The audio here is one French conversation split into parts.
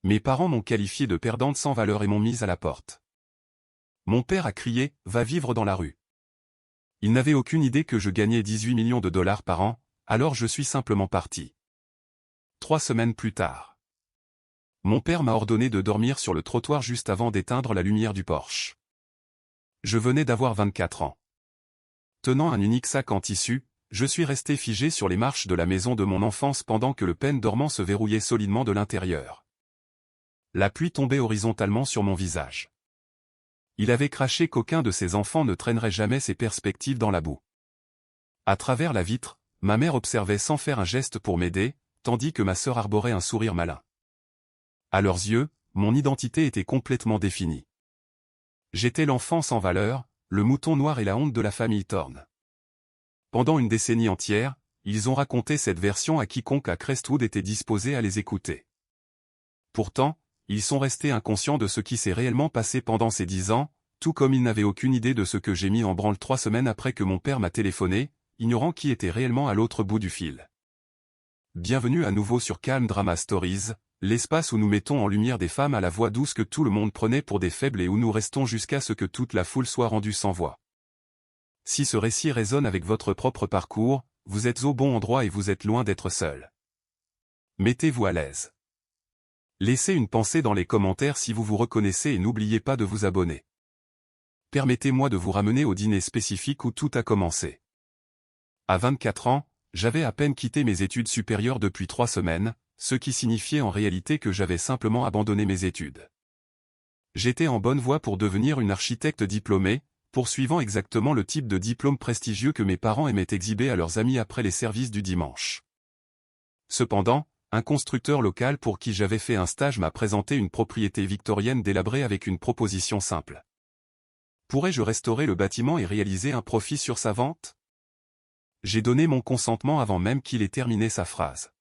Mes parents m'ont qualifié de perdante sans valeur et m'ont mise à la porte. Mon père a crié « Va vivre dans la rue ». Il n'avait aucune idée que je gagnais 18 millions de dollars par an, alors je suis simplement parti. 3 semaines plus tard. Mon père m'a ordonné de dormir sur le trottoir juste avant d'éteindre la lumière du Porsche. Je venais d'avoir 24 ans. Tenant un unique sac en tissu, je suis resté figé sur les marches de la maison de mon enfance pendant que le pêne dormant se verrouillait solidement de l'intérieur. La pluie tombait horizontalement sur mon visage. Il avait craché qu'aucun de ses enfants ne traînerait jamais ses perspectives dans la boue. À travers la vitre, ma mère observait sans faire un geste pour m'aider, tandis que ma sœur arborait un sourire malin. À leurs yeux, mon identité était complètement définie. J'étais l'enfant sans valeur, le mouton noir et la honte de la famille Thorne. Pendant une décennie entière, ils ont raconté cette version à quiconque à Crestwood était disposé à les écouter. Pourtant, ils sont restés inconscients de ce qui s'est réellement passé pendant ces 10 ans, tout comme ils n'avaient aucune idée de ce que j'ai mis en branle 3 semaines après que mon père m'a téléphoné, ignorant qui était réellement à l'autre bout du fil. Bienvenue à nouveau sur Calm Drama Stories, l'espace où nous mettons en lumière des femmes à la voix douce que tout le monde prenait pour des faibles et où nous restons jusqu'à ce que toute la foule soit rendue sans voix. Si ce récit résonne avec votre propre parcours, vous êtes au bon endroit et vous êtes loin d'être seul. Mettez-vous à l'aise. Laissez une pensée dans les commentaires si vous vous reconnaissez et n'oubliez pas de vous abonner. Permettez-moi de vous ramener au dîner spécifique où tout a commencé. À 24 ans, j'avais à peine quitté mes études supérieures depuis 3 semaines, ce qui signifiait en réalité que j'avais simplement abandonné mes études. J'étais en bonne voie pour devenir une architecte diplômée, poursuivant exactement le type de diplôme prestigieux que mes parents aimaient exhiber à leurs amis après les services du dimanche. Cependant, un constructeur local pour qui j'avais fait un stage m'a présenté une propriété victorienne délabrée avec une proposition simple. Pourrais-je restaurer le bâtiment et réaliser un profit sur sa vente? J'ai donné mon consentement avant même qu'il ait terminé sa phrase.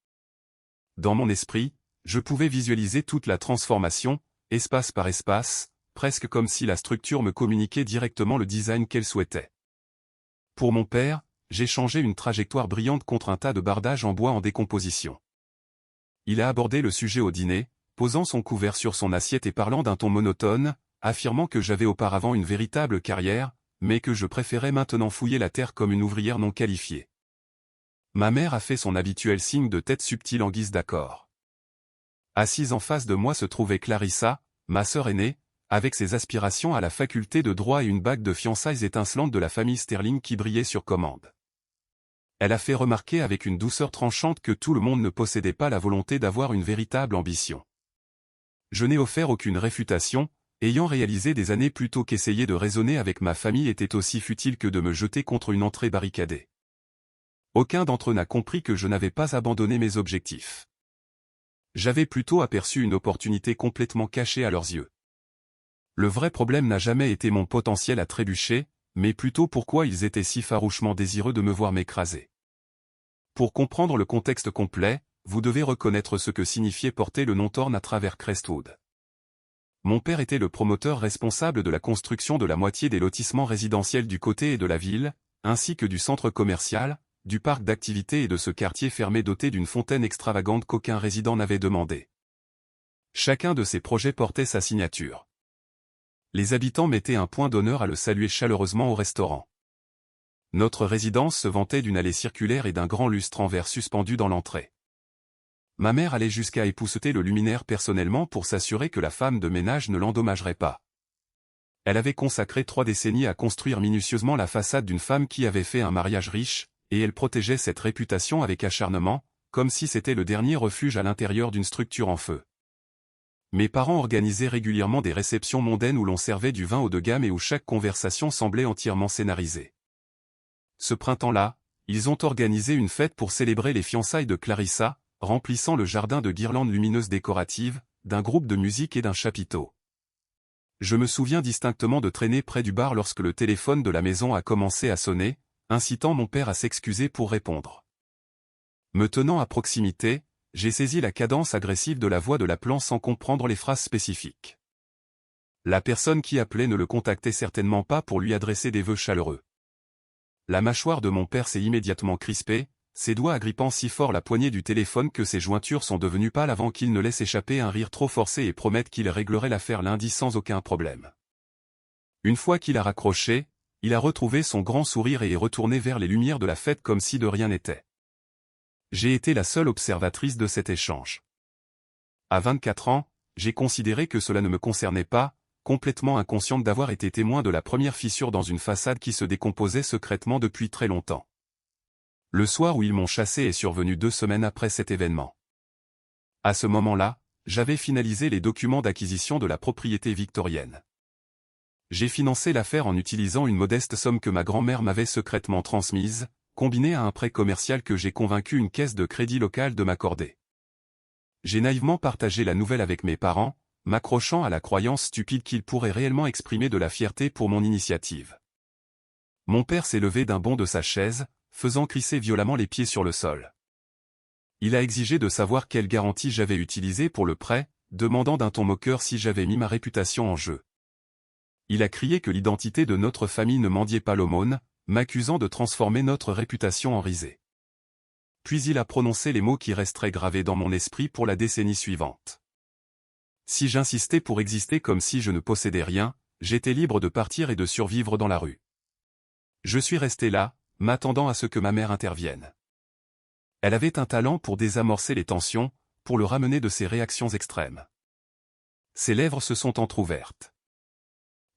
Dans mon esprit, je pouvais visualiser toute la transformation, espace par espace, presque comme si la structure me communiquait directement le design qu'elle souhaitait. Pour mon père, j'ai changé une trajectoire brillante contre un tas de bardage en bois en décomposition. Il a abordé le sujet au dîner, posant son couvert sur son assiette et parlant d'un ton monotone, affirmant que j'avais auparavant une véritable carrière, mais que je préférais maintenant fouiller la terre comme une ouvrière non qualifiée. Ma mère a fait son habituel signe de tête subtil en guise d'accord. Assise en face de moi se trouvait Clarissa, ma sœur aînée, avec ses aspirations à la faculté de droit et une bague de fiançailles étincelante de la famille Sterling qui brillait sur commande. Elle a fait remarquer avec une douceur tranchante que tout le monde ne possédait pas la volonté d'avoir une véritable ambition. Je n'ai offert aucune réfutation, ayant réalisé des années plus tôt qu'essayer de raisonner avec ma famille était aussi futile que de me jeter contre une entrée barricadée. Aucun d'entre eux n'a compris que je n'avais pas abandonné mes objectifs. J'avais plutôt aperçu une opportunité complètement cachée à leurs yeux. Le vrai problème n'a jamais été mon potentiel à trébucher, mais plutôt pourquoi ils étaient si farouchement désireux de me voir m'écraser. Pour comprendre le contexte complet, vous devez reconnaître ce que signifiait porter le nom Thorne à travers Crestwood. Mon père était le promoteur responsable de la construction de la moitié des lotissements résidentiels du côté et de la ville, ainsi que du centre commercial, du parc d'activités et de ce quartier fermé doté d'une fontaine extravagante qu'aucun résident n'avait demandé. Chacun de ces projets portait sa signature. Les habitants mettaient un point d'honneur à le saluer chaleureusement au restaurant. Notre résidence se vantait d'une allée circulaire et d'un grand lustre en verre suspendu dans l'entrée. Ma mère allait jusqu'à épousseter le luminaire personnellement pour s'assurer que la femme de ménage ne l'endommagerait pas. Elle avait consacré 3 décennies à construire minutieusement la façade d'une femme qui avait fait un mariage riche, et elle protégeait cette réputation avec acharnement, comme si c'était le dernier refuge à l'intérieur d'une structure en feu. Mes parents organisaient régulièrement des réceptions mondaines où l'on servait du vin haut de gamme et où chaque conversation semblait entièrement scénarisée. Ce printemps-là, ils ont organisé une fête pour célébrer les fiançailles de Clarissa, remplissant le jardin de guirlandes lumineuses décoratives, d'un groupe de musique et d'un chapiteau. Je me souviens distinctement de traîner près du bar lorsque le téléphone de la maison a commencé à sonner, incitant mon père à s'excuser pour répondre. Me tenant à proximité, j'ai saisi la cadence agressive de la voix de l'appelant sans comprendre les phrases spécifiques. La personne qui appelait ne le contactait certainement pas pour lui adresser des vœux chaleureux. La mâchoire de mon père s'est immédiatement crispée, ses doigts agrippant si fort la poignée du téléphone que ses jointures sont devenues pâles avant qu'il ne laisse échapper un rire trop forcé et promette qu'il réglerait l'affaire lundi sans aucun problème. Une fois qu'il a raccroché, il a retrouvé son grand sourire et est retourné vers les lumières de la fête comme si de rien n'était. J'ai été la seule observatrice de cet échange. À 24 ans, j'ai considéré que cela ne me concernait pas, complètement inconsciente d'avoir été témoin de la première fissure dans une façade qui se décomposait secrètement depuis très longtemps. Le soir où ils m'ont chassé est survenu 2 semaines après cet événement. À ce moment-là, j'avais finalisé les documents d'acquisition de la propriété victorienne. J'ai financé l'affaire en utilisant une modeste somme que ma grand-mère m'avait secrètement transmise, combinée à un prêt commercial que j'ai convaincu une caisse de crédit locale de m'accorder. J'ai naïvement partagé la nouvelle avec mes parents, m'accrochant à la croyance stupide qu'ils pourraient réellement exprimer de la fierté pour mon initiative. Mon père s'est levé d'un bond de sa chaise, faisant crisser violemment les pieds sur le sol. Il a exigé de savoir quelle garantie j'avais utilisée pour le prêt, demandant d'un ton moqueur si j'avais mis ma réputation en jeu. Il a crié que l'identité de notre famille ne mendiait pas l'aumône, m'accusant de transformer notre réputation en risée. Puis il a prononcé les mots qui resteraient gravés dans mon esprit pour la décennie suivante. Si j'insistais pour exister comme si je ne possédais rien, j'étais libre de partir et de survivre dans la rue. Je suis resté là, m'attendant à ce que ma mère intervienne. Elle avait un talent pour désamorcer les tensions, pour le ramener de ses réactions extrêmes. Ses lèvres se sont entr'ouvertes.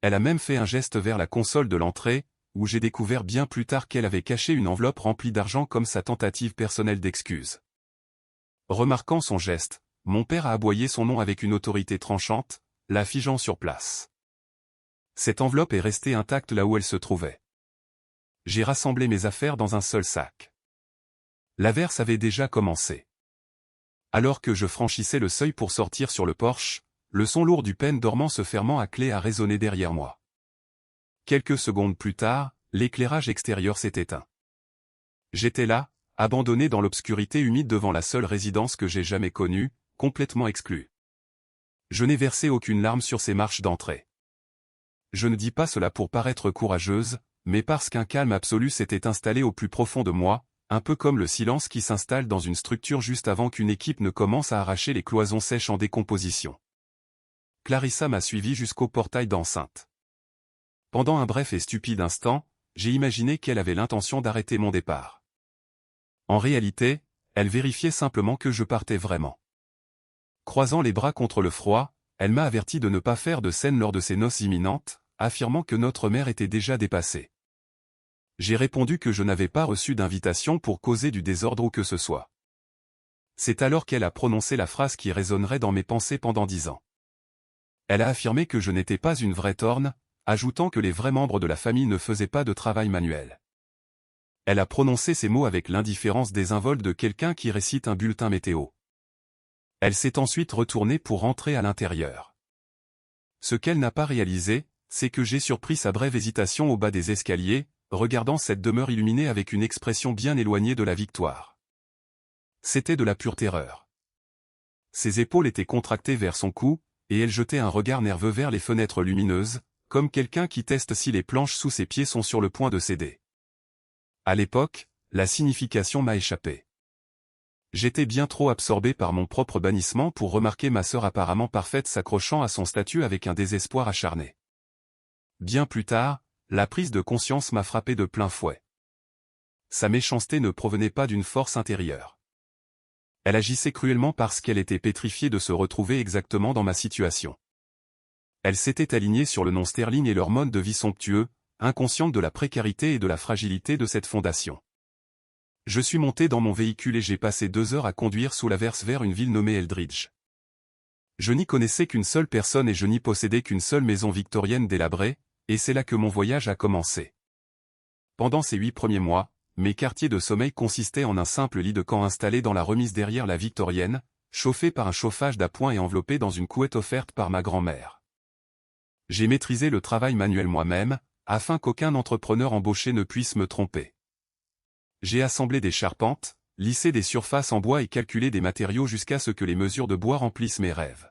Elle a même fait un geste vers la console de l'entrée, où j'ai découvert bien plus tard qu'elle avait caché une enveloppe remplie d'argent comme sa tentative personnelle d'excuse. Remarquant son geste, mon père a aboyé son nom avec une autorité tranchante, la figeant sur place. Cette enveloppe est restée intacte là où elle se trouvait. J'ai rassemblé mes affaires dans un seul sac. L'averse avait déjà commencé. Alors que je franchissais le seuil pour sortir sur le porche, le son lourd du pêne dormant se fermant à clé a résonné derrière moi. Quelques secondes plus tard, l'éclairage extérieur s'est éteint. J'étais là, abandonné dans l'obscurité humide devant la seule résidence que j'ai jamais connue, complètement exclu. Je n'ai versé aucune larme sur ces marches d'entrée. Je ne dis pas cela pour paraître courageuse, mais parce qu'un calme absolu s'était installé au plus profond de moi, un peu comme le silence qui s'installe dans une structure juste avant qu'une équipe ne commence à arracher les cloisons sèches en décomposition. Clarissa m'a suivi jusqu'au portail d'enceinte. Pendant un bref et stupide instant, j'ai imaginé qu'elle avait l'intention d'arrêter mon départ. En réalité, elle vérifiait simplement que je partais vraiment. Croisant les bras contre le froid, elle m'a averti de ne pas faire de scène lors de ces noces imminentes, affirmant que notre mère était déjà dépassée. J'ai répondu que je n'avais pas reçu d'invitation pour causer du désordre ou que ce soit. C'est alors qu'elle a prononcé la phrase qui résonnerait dans mes pensées pendant 10 ans. Elle a affirmé que je n'étais pas une vraie torne, ajoutant que les vrais membres de la famille ne faisaient pas de travail manuel. Elle a prononcé ces mots avec l'indifférence désinvolte de quelqu'un qui récite un bulletin météo. Elle s'est ensuite retournée pour rentrer à l'intérieur. Ce qu'elle n'a pas réalisé, c'est que j'ai surpris sa brève hésitation au bas des escaliers, regardant cette demeure illuminée avec une expression bien éloignée de la victoire. C'était de la pure terreur. Ses épaules étaient contractées vers son cou, et elle jetait un regard nerveux vers les fenêtres lumineuses, comme quelqu'un qui teste si les planches sous ses pieds sont sur le point de céder. À l'époque, la signification m'a échappé. J'étais bien trop absorbé par mon propre bannissement pour remarquer ma sœur apparemment parfaite s'accrochant à son statut avec un désespoir acharné. Bien plus tard, la prise de conscience m'a frappé de plein fouet. Sa méchanceté ne provenait pas d'une force intérieure. Elle agissait cruellement parce qu'elle était pétrifiée de se retrouver exactement dans ma situation. Elle s'était alignée sur le nom sterling et leur mode de vie somptueux, inconsciente de la précarité et de la fragilité de cette fondation. Je suis monté dans mon véhicule et j'ai passé 2 heures à conduire sous l'averse vers une ville nommée Eldridge. Je n'y connaissais qu'une seule personne et je n'y possédais qu'une seule maison victorienne délabrée, et c'est là que mon voyage a commencé. Pendant ces 8 premiers mois, mes quartiers de sommeil consistaient en un simple lit de camp installé dans la remise derrière la victorienne, chauffé par un chauffage d'appoint et enveloppé dans une couette offerte par ma grand-mère. J'ai maîtrisé le travail manuel moi-même, afin qu'aucun entrepreneur embauché ne puisse me tromper. J'ai assemblé des charpentes, lissé des surfaces en bois et calculé des matériaux jusqu'à ce que les mesures de bois remplissent mes rêves.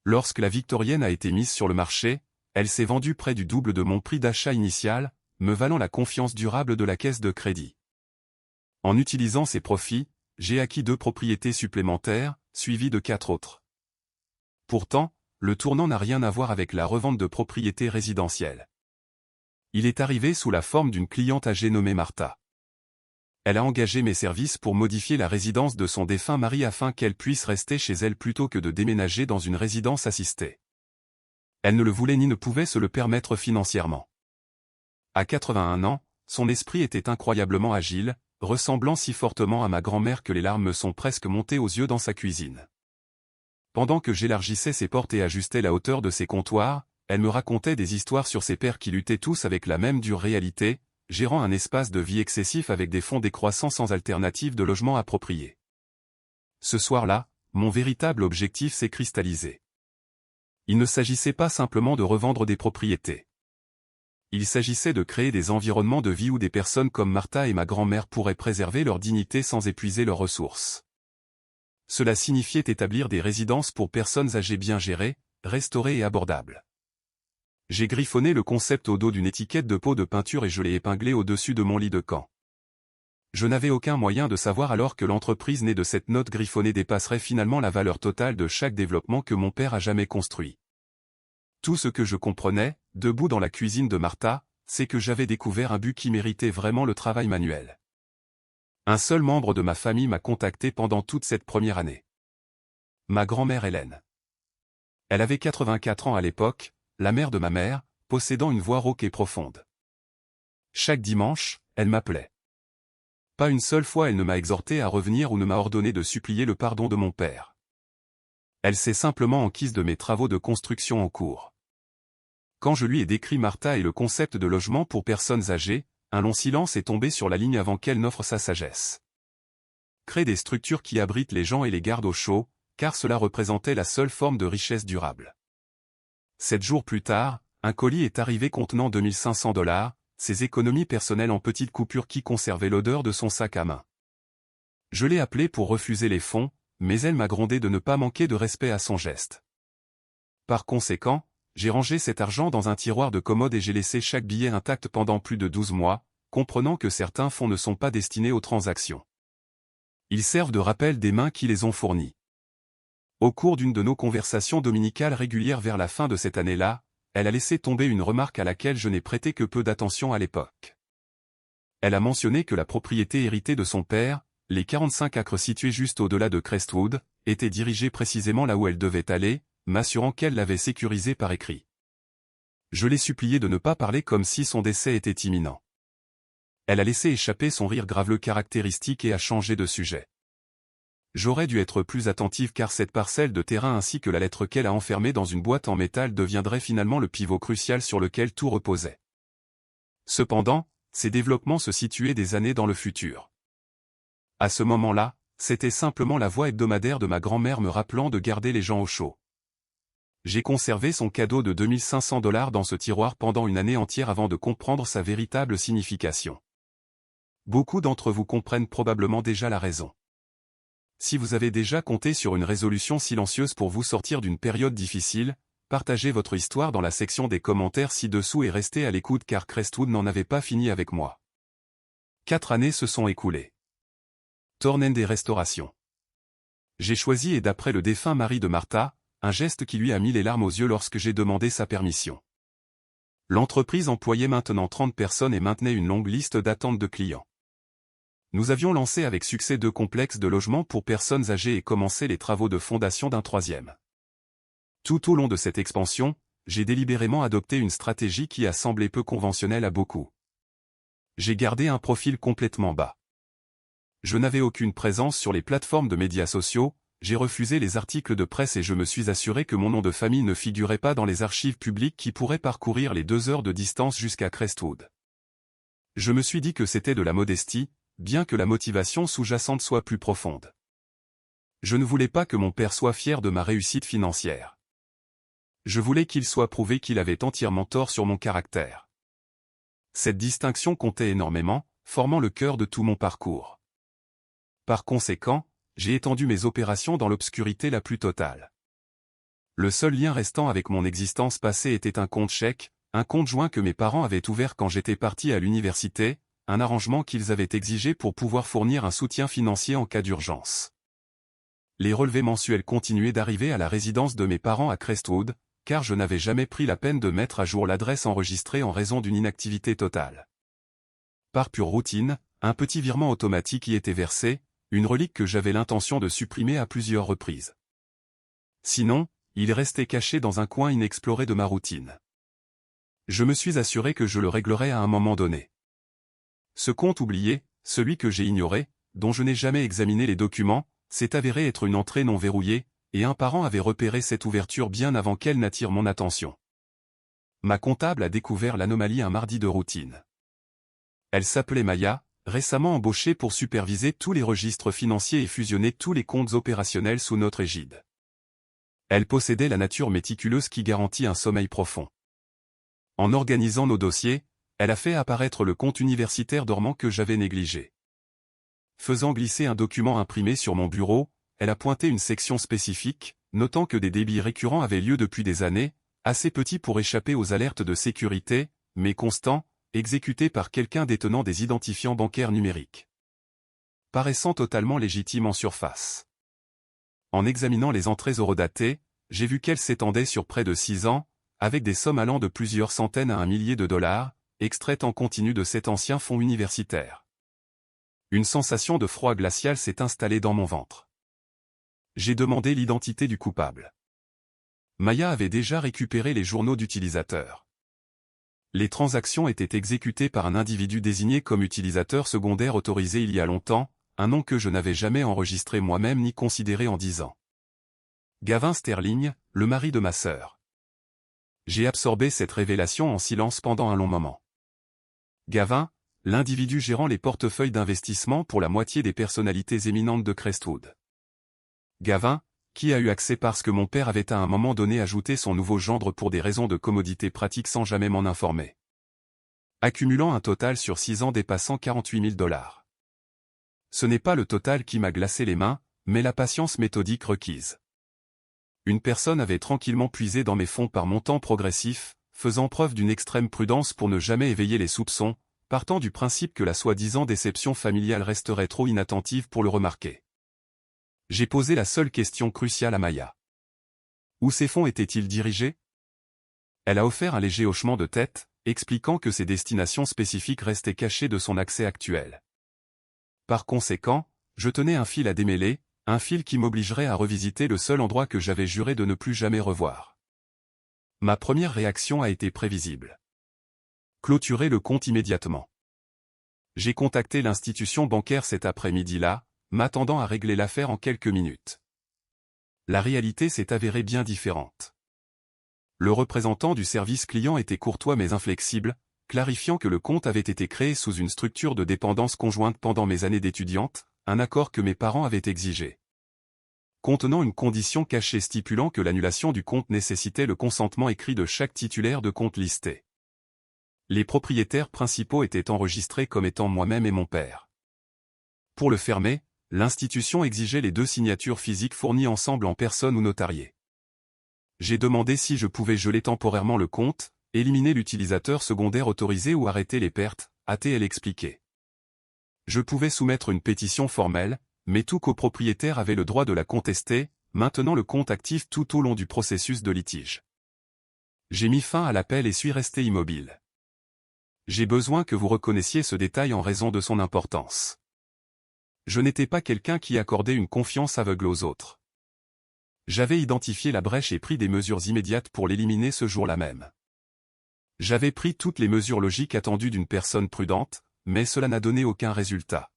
Lorsque la victorienne a été mise sur le marché, elle s'est vendue près du double de mon prix d'achat initial, me valant la confiance durable de la caisse de crédit. En utilisant ces profits, j'ai acquis 2 propriétés supplémentaires, suivies de 4 autres. Pourtant, le tournant n'a rien à voir avec la revente de propriétés résidentielles. Il est arrivé sous la forme d'une cliente âgée nommée Martha. Elle a engagé mes services pour modifier la résidence de son défunt mari afin qu'elle puisse rester chez elle plutôt que de déménager dans une résidence assistée. Elle ne le voulait ni ne pouvait se le permettre financièrement. À 81 ans, son esprit était incroyablement agile, ressemblant si fortement à ma grand-mère que les larmes me sont presque montées aux yeux dans sa cuisine. Pendant que j'élargissais ses portes et ajustais la hauteur de ses comptoirs, elle me racontait des histoires sur ses pères qui luttaient tous avec la même dure réalité, gérant un espace de vie excessif avec des fonds décroissants sans alternative de logement approprié. Ce soir-là, mon véritable objectif s'est cristallisé. Il ne s'agissait pas simplement de revendre des propriétés. Il s'agissait de créer des environnements de vie où des personnes comme Martha et ma grand-mère pourraient préserver leur dignité sans épuiser leurs ressources. Cela signifiait établir des résidences pour personnes âgées bien gérées, restaurées et abordables. J'ai griffonné le concept au dos d'une étiquette de pot de peinture et je l'ai épinglé au-dessus de mon lit de camp. Je n'avais aucun moyen de savoir alors que l'entreprise née de cette note griffonnée dépasserait finalement la valeur totale de chaque développement que mon père a jamais construit. Tout ce que je comprenais, debout dans la cuisine de Martha, c'est que j'avais découvert un but qui méritait vraiment le travail manuel. Un seul membre de ma famille m'a contacté pendant toute cette première année. Ma grand-mère Hélène. Elle avait 84 ans à l'époque, la mère de ma mère, possédant une voix rauque et profonde. Chaque dimanche, elle m'appelait. Pas une seule fois elle ne m'a exhorté à revenir ou ne m'a ordonné de supplier le pardon de mon père. Elle s'est simplement enquise de mes travaux de construction en cours. Quand je lui ai décrit Martha et le concept de logement pour personnes âgées, un long silence est tombé sur la ligne avant qu'elle n'offre sa sagesse. Crée des structures qui abritent les gens et les gardent au chaud, car cela représentait la seule forme de richesse durable. 7 jours plus tard, un colis est arrivé contenant $2500, ses économies personnelles en petites coupures qui conservaient l'odeur de son sac à main. Je l'ai appelée pour refuser les fonds, mais elle m'a grondé de ne pas manquer de respect à son geste. Par conséquent, j'ai rangé cet argent dans un tiroir de commode et j'ai laissé chaque billet intact pendant plus de 12 mois, comprenant que certains fonds ne sont pas destinés aux transactions. Ils servent de rappel des mains qui les ont fournis. Au cours d'une de nos conversations dominicales régulières vers la fin de cette année-là, elle a laissé tomber une remarque à laquelle je n'ai prêté que peu d'attention à l'époque. Elle a mentionné que la propriété héritée de son père, les 45 acres situés juste au-delà de Crestwood, était dirigée précisément là où elle devait aller, m'assurant qu'elle l'avait sécurisée par écrit. Je l'ai supplié de ne pas parler comme si son décès était imminent. Elle a laissé échapper son rire graveleux caractéristique et a changé de sujet. J'aurais dû être plus attentive car cette parcelle de terrain ainsi que la lettre qu'elle a enfermée dans une boîte en métal deviendrait finalement le pivot crucial sur lequel tout reposait. Cependant, ces développements se situaient des années dans le futur. À ce moment-là, c'était simplement la voix hebdomadaire de ma grand-mère me rappelant de garder les gens au chaud. J'ai conservé son cadeau de $2500 dans ce tiroir pendant une année entière avant de comprendre sa véritable signification. Beaucoup d'entre vous comprennent probablement déjà la raison. Si vous avez déjà compté sur une résolution silencieuse pour vous sortir d'une période difficile, partagez votre histoire dans la section des commentaires ci-dessous et restez à l'écoute car Crestwood n'en avait pas fini avec moi. 4 années se sont écoulées. Tornende des restaurations. J'ai choisi et d'après le défunt mari de Martha, un geste qui lui a mis les larmes aux yeux lorsque j'ai demandé sa permission. L'entreprise employait maintenant 30 personnes et maintenait une longue liste d'attente de clients. Nous avions lancé avec succès 2 complexes de logements pour personnes âgées et commencé les travaux de fondation d'un 3e. Tout au long de cette expansion, j'ai délibérément adopté une stratégie qui a semblé peu conventionnelle à beaucoup. J'ai gardé un profil complètement bas. Je n'avais aucune présence sur les plateformes de médias sociaux, j'ai refusé les articles de presse et je me suis assuré que mon nom de famille ne figurait pas dans les archives publiques qui pourraient parcourir les 2 heures de distance jusqu'à Crestwood. Je me suis dit que c'était de la modestie, bien que la motivation sous-jacente soit plus profonde. Je ne voulais pas que mon père soit fier de ma réussite financière. Je voulais qu'il soit prouvé qu'il avait entièrement tort sur mon caractère. Cette distinction comptait énormément, formant le cœur de tout mon parcours. Par conséquent, j'ai étendu mes opérations dans l'obscurité la plus totale. Le seul lien restant avec mon existence passée était un compte chèque, un compte joint que mes parents avaient ouvert quand j'étais parti à l'université, un arrangement qu'ils avaient exigé pour pouvoir fournir un soutien financier en cas d'urgence. Les relevés mensuels continuaient d'arriver à la résidence de mes parents à Crestwood, car je n'avais jamais pris la peine de mettre à jour l'adresse enregistrée en raison d'une inactivité totale. Par pure routine, un petit virement automatique y était versé, une relique que j'avais l'intention de supprimer à plusieurs reprises. Sinon, il restait caché dans un coin inexploré de ma routine. Je me suis assuré que je le réglerais à un moment donné. Ce compte oublié, celui que j'ai ignoré, dont je n'ai jamais examiné les documents, s'est avéré être une entrée non verrouillée, et un parent avait repéré cette ouverture bien avant qu'elle n'attire mon attention. Ma comptable a découvert l'anomalie un mardi de routine. Elle s'appelait Maya, récemment embauchée pour superviser tous les registres financiers et fusionner tous les comptes opérationnels sous notre égide. Elle possédait la nature méticuleuse qui garantit un sommeil profond. En organisant nos dossiers, elle a fait apparaître le compte universitaire dormant que j'avais négligé. Faisant glisser un document imprimé sur mon bureau, elle a pointé une section spécifique, notant que des débits récurrents avaient lieu depuis des années, assez petits pour échapper aux alertes de sécurité, mais constants, exécutés par quelqu'un détenant des identifiants bancaires numériques. Paraissant totalement légitimes en surface. En examinant les entrées horodatées, j'ai vu qu'elles s'étendaient sur près de 6 ans, avec des sommes allant de plusieurs centaines à un millier de dollars, extraites en continu de cet ancien fonds universitaire. Une sensation de froid glacial s'est installée dans mon ventre. J'ai demandé l'identité du coupable. Maya avait déjà récupéré les journaux d'utilisateurs. Les transactions étaient exécutées par un individu désigné comme utilisateur secondaire autorisé il y a longtemps, un nom que je n'avais jamais enregistré moi-même ni considéré en 10 ans. Gavin Sterling, le mari de ma sœur. J'ai absorbé cette révélation en silence pendant un long moment. Gavin, l'individu gérant les portefeuilles d'investissement pour la moitié des personnalités éminentes de Crestwood. Gavin, qui a eu accès parce que mon père avait à un moment donné ajouté son nouveau gendre pour des raisons de commodité pratique sans jamais m'en informer. Accumulant un total sur 6 ans dépassant 48 000 dollars. Ce n'est pas le total qui m'a glacé les mains, mais la patience méthodique requise. Une personne avait tranquillement puisé dans mes fonds par montant progressif, faisant preuve d'une extrême prudence pour ne jamais éveiller les soupçons, partant du principe que la soi-disant déception familiale resterait trop inattentive pour le remarquer. J'ai posé la seule question cruciale à Maya. Où ces fonds étaient-ils dirigés? Elle a offert un léger hochement de tête, expliquant que ces destinations spécifiques restaient cachées de son accès actuel. Par conséquent, je tenais un fil à démêler, un fil qui m'obligerait à revisiter le seul endroit que j'avais juré de ne plus jamais revoir. Ma première réaction a été prévisible. Clôturer le compte immédiatement. J'ai contacté l'institution bancaire cet après-midi-là, m'attendant à régler l'affaire en quelques minutes. La réalité s'est avérée bien différente. Le représentant du service client était courtois mais inflexible, clarifiant que le compte avait été créé sous une structure de dépendance conjointe pendant mes années d'étudiante, un accord que mes parents avaient exigé. Contenant une condition cachée stipulant que l'annulation du compte nécessitait le consentement écrit de chaque titulaire de compte listé. Les propriétaires principaux étaient enregistrés comme étant moi-même et mon père. Pour le fermer, l'institution exigeait les 2 signatures physiques fournies ensemble en personne ou notariées. J'ai demandé si je pouvais geler temporairement le compte, éliminer l'utilisateur secondaire autorisé ou arrêter les pertes, a-t-elle expliqué. Je pouvais soumettre une pétition formelle, mais tout copropriétaire avait le droit de la contester, maintenant le compte actif tout au long du processus de litige. J'ai mis fin à l'appel et suis resté immobile. J'ai besoin que vous reconnaissiez ce détail en raison de son importance. Je n'étais pas quelqu'un qui accordait une confiance aveugle aux autres. J'avais identifié la brèche et pris des mesures immédiates pour l'éliminer ce jour-là même. J'avais pris toutes les mesures logiques attendues d'une personne prudente, mais cela n'a donné aucun résultat.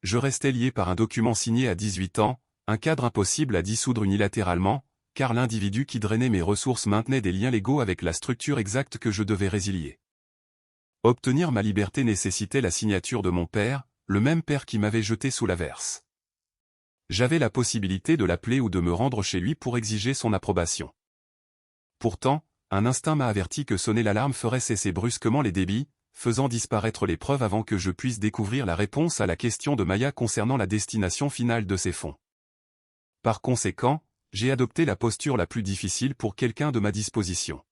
Je restais lié par un document signé à 18 ans, un cadre impossible à dissoudre unilatéralement, car l'individu qui drainait mes ressources maintenait des liens légaux avec la structure exacte que je devais résilier. Obtenir ma liberté nécessitait la signature de mon père, le même père qui m'avait jeté sous l'averse. J'avais la possibilité de l'appeler ou de me rendre chez lui pour exiger son approbation. Pourtant, un instinct m'a averti que sonner l'alarme ferait cesser brusquement les débits, faisant disparaître les preuves avant que je puisse découvrir la réponse à la question de Maya concernant la destination finale de ces fonds. Par conséquent, j'ai adopté la posture la plus difficile pour quelqu'un de ma disposition.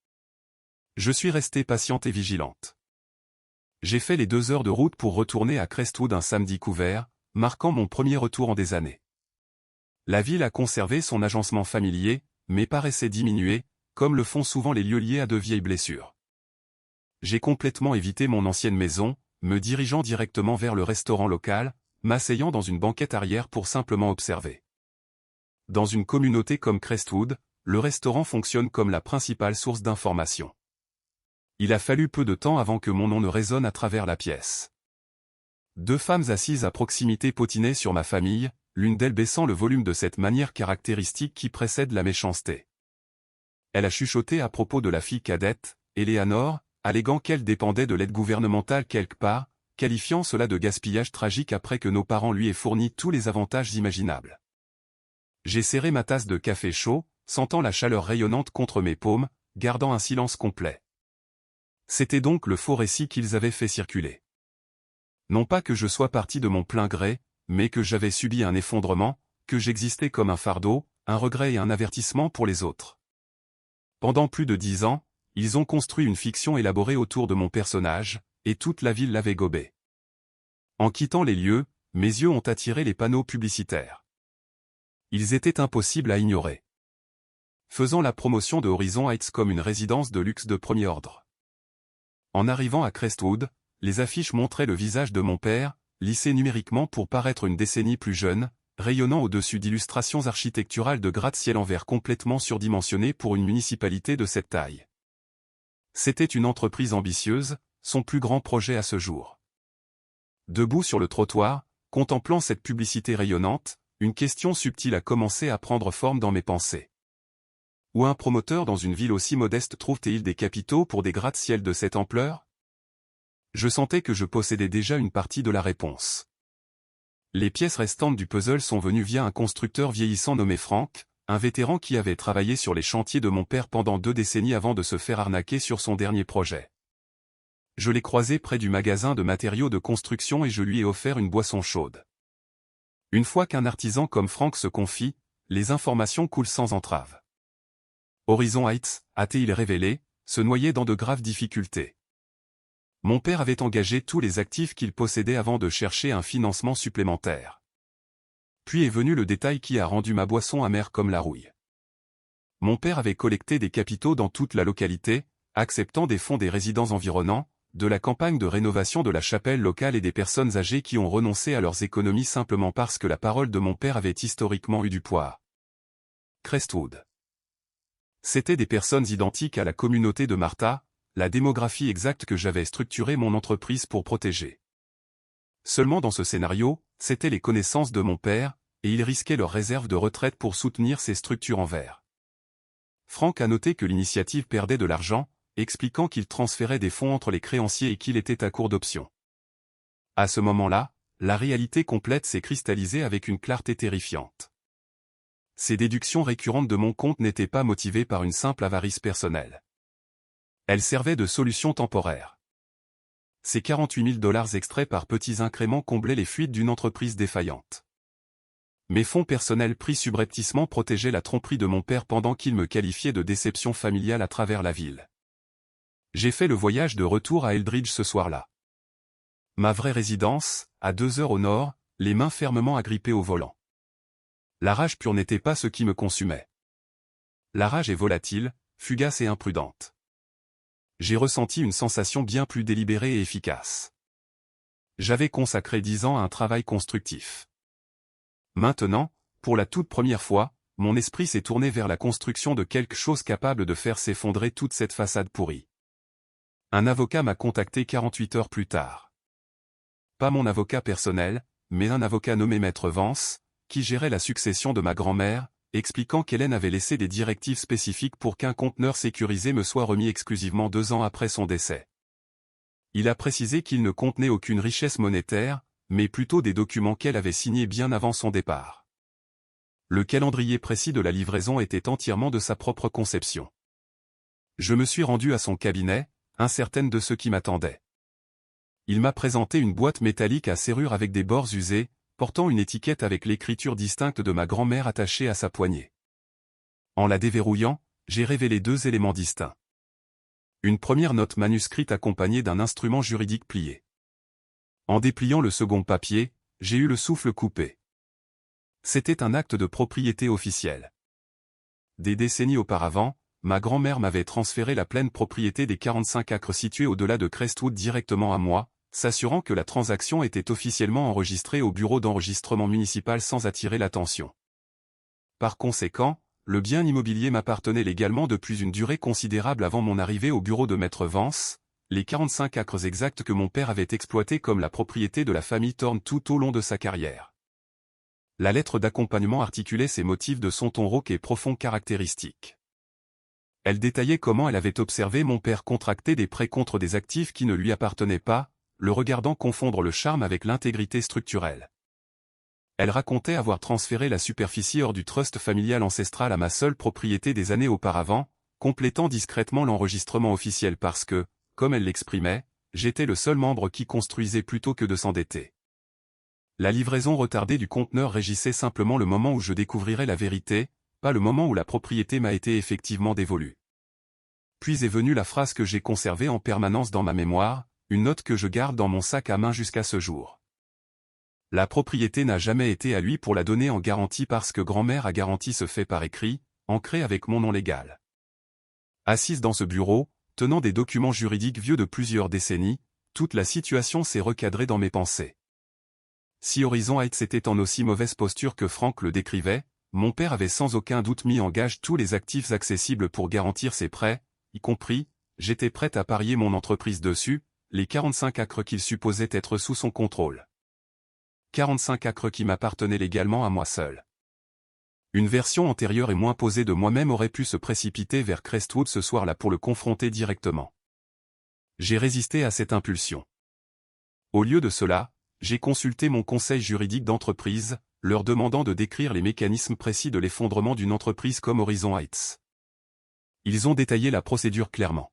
Je suis restée patiente et vigilante. J'ai fait les 2 heures de route pour retourner à Crestwood un samedi couvert, marquant mon premier retour en des années. La ville a conservé son agencement familier, mais paraissait diminuer, comme le font souvent les lieux liés à de vieilles blessures. J'ai complètement évité mon ancienne maison, me dirigeant directement vers le restaurant local, m'asseyant dans une banquette arrière pour simplement observer. Dans une communauté comme Crestwood, le restaurant fonctionne comme la principale source d'information. Il a fallu peu de temps avant que mon nom ne résonne à travers la pièce. 2 femmes assises à proximité potinaient sur ma famille, l'une d'elles baissant le volume de cette manière caractéristique qui précède la méchanceté. Elle a chuchoté à propos de la fille cadette, Eleanor, alléguant qu'elle dépendait de l'aide gouvernementale quelque part, qualifiant cela de gaspillage tragique après que nos parents lui aient fourni tous les avantages imaginables. J'ai serré ma tasse de café chaud, sentant la chaleur rayonnante contre mes paumes, gardant un silence complet. C'était donc le faux récit qu'ils avaient fait circuler. Non pas que je sois parti de mon plein gré, mais que j'avais subi un effondrement, que j'existais comme un fardeau, un regret et un avertissement pour les autres. Pendant plus de 10 ans, ils ont construit une fiction élaborée autour de mon personnage, et toute la ville l'avait gobé. En quittant les lieux, mes yeux ont attiré les panneaux publicitaires. Ils étaient impossibles à ignorer. Faisant la promotion de Horizon Heights comme une résidence de luxe de premier ordre. En arrivant à Crestwood, les affiches montraient le visage de mon père, lissé numériquement pour paraître une décennie plus jeune, rayonnant au-dessus d'illustrations architecturales de gratte-ciel en verre complètement surdimensionnées pour une municipalité de cette taille. C'était une entreprise ambitieuse, son plus grand projet à ce jour. Debout sur le trottoir, contemplant cette publicité rayonnante, une question subtile a commencé à prendre forme dans mes pensées. Où un promoteur dans une ville aussi modeste trouve-t-il des capitaux pour des gratte-ciel de cette ampleur? Je sentais que je possédais déjà une partie de la réponse. Les pièces restantes du puzzle sont venues via un constructeur vieillissant nommé Frank, un vétéran qui avait travaillé sur les chantiers de mon père pendant 2 décennies avant de se faire arnaquer sur son dernier projet. Je l'ai croisé près du magasin de matériaux de construction et je lui ai offert une boisson chaude. Une fois qu'un artisan comme Frank se confie, les informations coulent sans entrave. Horizon Heights, a-t-il révélé, se noyait dans de graves difficultés. Mon père avait engagé tous les actifs qu'il possédait avant de chercher un financement supplémentaire. Puis est venu le détail qui a rendu ma boisson amère comme la rouille. Mon père avait collecté des capitaux dans toute la localité, acceptant des fonds des résidents environnants, de la campagne de rénovation de la chapelle locale et des personnes âgées qui ont renoncé à leurs économies simplement parce que la parole de mon père avait historiquement eu du poids. Crestwood. C'étaient des personnes identiques à la communauté de Martha, la démographie exacte que j'avais structuré mon entreprise pour protéger. Seulement dans ce scénario, c'étaient les connaissances de mon père, et il risquait leur réserve de retraite pour soutenir ces structures en verre. Frank a noté que l'initiative perdait de l'argent, expliquant qu'il transférait des fonds entre les créanciers et qu'il était à court d'options. À ce moment-là, la réalité complète s'est cristallisée avec une clarté terrifiante. Ces déductions récurrentes de mon compte n'étaient pas motivées par une simple avarice personnelle. Elles servaient de solution temporaire. Ces 48 000 $ extraits par petits incréments comblaient les fuites d'une entreprise défaillante. Mes fonds personnels pris subrepticement protégeaient la tromperie de mon père pendant qu'il me qualifiait de déception familiale à travers la ville. J'ai fait le voyage de retour à Eldridge ce soir-là. Ma vraie résidence, à 2 heures au nord, les mains fermement agrippées au volant. La rage pure n'était pas ce qui me consumait. La rage est volatile, fugace et imprudente. J'ai ressenti une sensation bien plus délibérée et efficace. J'avais consacré 10 ans à un travail constructif. Maintenant, pour la toute première fois, mon esprit s'est tourné vers la construction de quelque chose capable de faire s'effondrer toute cette façade pourrie. Un avocat m'a contacté 48 heures plus tard. Pas mon avocat personnel, mais un avocat nommé Maître Vance, qui gérait la succession de ma grand-mère, expliquant qu'Hélène avait laissé des directives spécifiques pour qu'un conteneur sécurisé me soit remis exclusivement 2 ans après son décès. Il a précisé qu'il ne contenait aucune richesse monétaire, mais plutôt des documents qu'elle avait signés bien avant son départ. Le calendrier précis de la livraison était entièrement de sa propre conception. Je me suis rendu à son cabinet, incertaine de ce qui m'attendait. Il m'a présenté une boîte métallique à serrure avec des bords usés, portant une étiquette avec l'écriture distincte de ma grand-mère attachée à sa poignée. En la déverrouillant, j'ai révélé 2 éléments distincts. Une première note manuscrite accompagnée d'un instrument juridique plié. En dépliant le second papier, j'ai eu le souffle coupé. C'était un acte de propriété officiel. Des décennies auparavant, ma grand-mère m'avait transféré la pleine propriété des 45 acres situés au-delà de Crestwood directement à moi, s'assurant que la transaction était officiellement enregistrée au bureau d'enregistrement municipal sans attirer l'attention. Par conséquent, le bien immobilier m'appartenait légalement depuis une durée considérable avant mon arrivée au bureau de Maître Vance, les 45 acres exacts que mon père avait exploités comme la propriété de la famille Thorne tout au long de sa carrière. La lettre d'accompagnement articulait ces motifs de son ton rauque et profond caractéristique. Elle détaillait comment elle avait observé mon père contracter des prêts contre des actifs qui ne lui appartenaient pas, le regardant confondre le charme avec l'intégrité structurelle. Elle racontait avoir transféré la superficie hors du trust familial ancestral à ma seule propriété des années auparavant, complétant discrètement l'enregistrement officiel parce que, comme elle l'exprimait, j'étais le seul membre qui construisait plutôt que de s'endetter. La livraison retardée du conteneur régissait simplement le moment où je découvrirais la vérité, pas le moment où la propriété m'a été effectivement dévolue. Puis est venue la phrase que j'ai conservée en permanence dans ma mémoire, une note que je garde dans mon sac à main jusqu'à ce jour. La propriété n'a jamais été à lui pour la donner en garantie parce que grand-mère a garanti ce fait par écrit, ancré avec mon nom légal. Assise dans ce bureau, tenant des documents juridiques vieux de plusieurs décennies, toute la situation s'est recadrée dans mes pensées. Si Horizon Heights était en aussi mauvaise posture que Frank le décrivait, mon père avait sans aucun doute mis en gage tous les actifs accessibles pour garantir ses prêts, y compris, j'étais prête à parier mon entreprise dessus, les 45 acres qu'il supposait être sous son contrôle. 45 acres qui m'appartenaient légalement à moi seul. Une version antérieure et moins posée de moi-même aurait pu se précipiter vers Crestwood ce soir-là pour le confronter directement. J'ai résisté à cette impulsion. Au lieu de cela, j'ai consulté mon conseil juridique d'entreprise, leur demandant de décrire les mécanismes précis de l'effondrement d'une entreprise comme Horizon Heights. Ils ont détaillé la procédure clairement.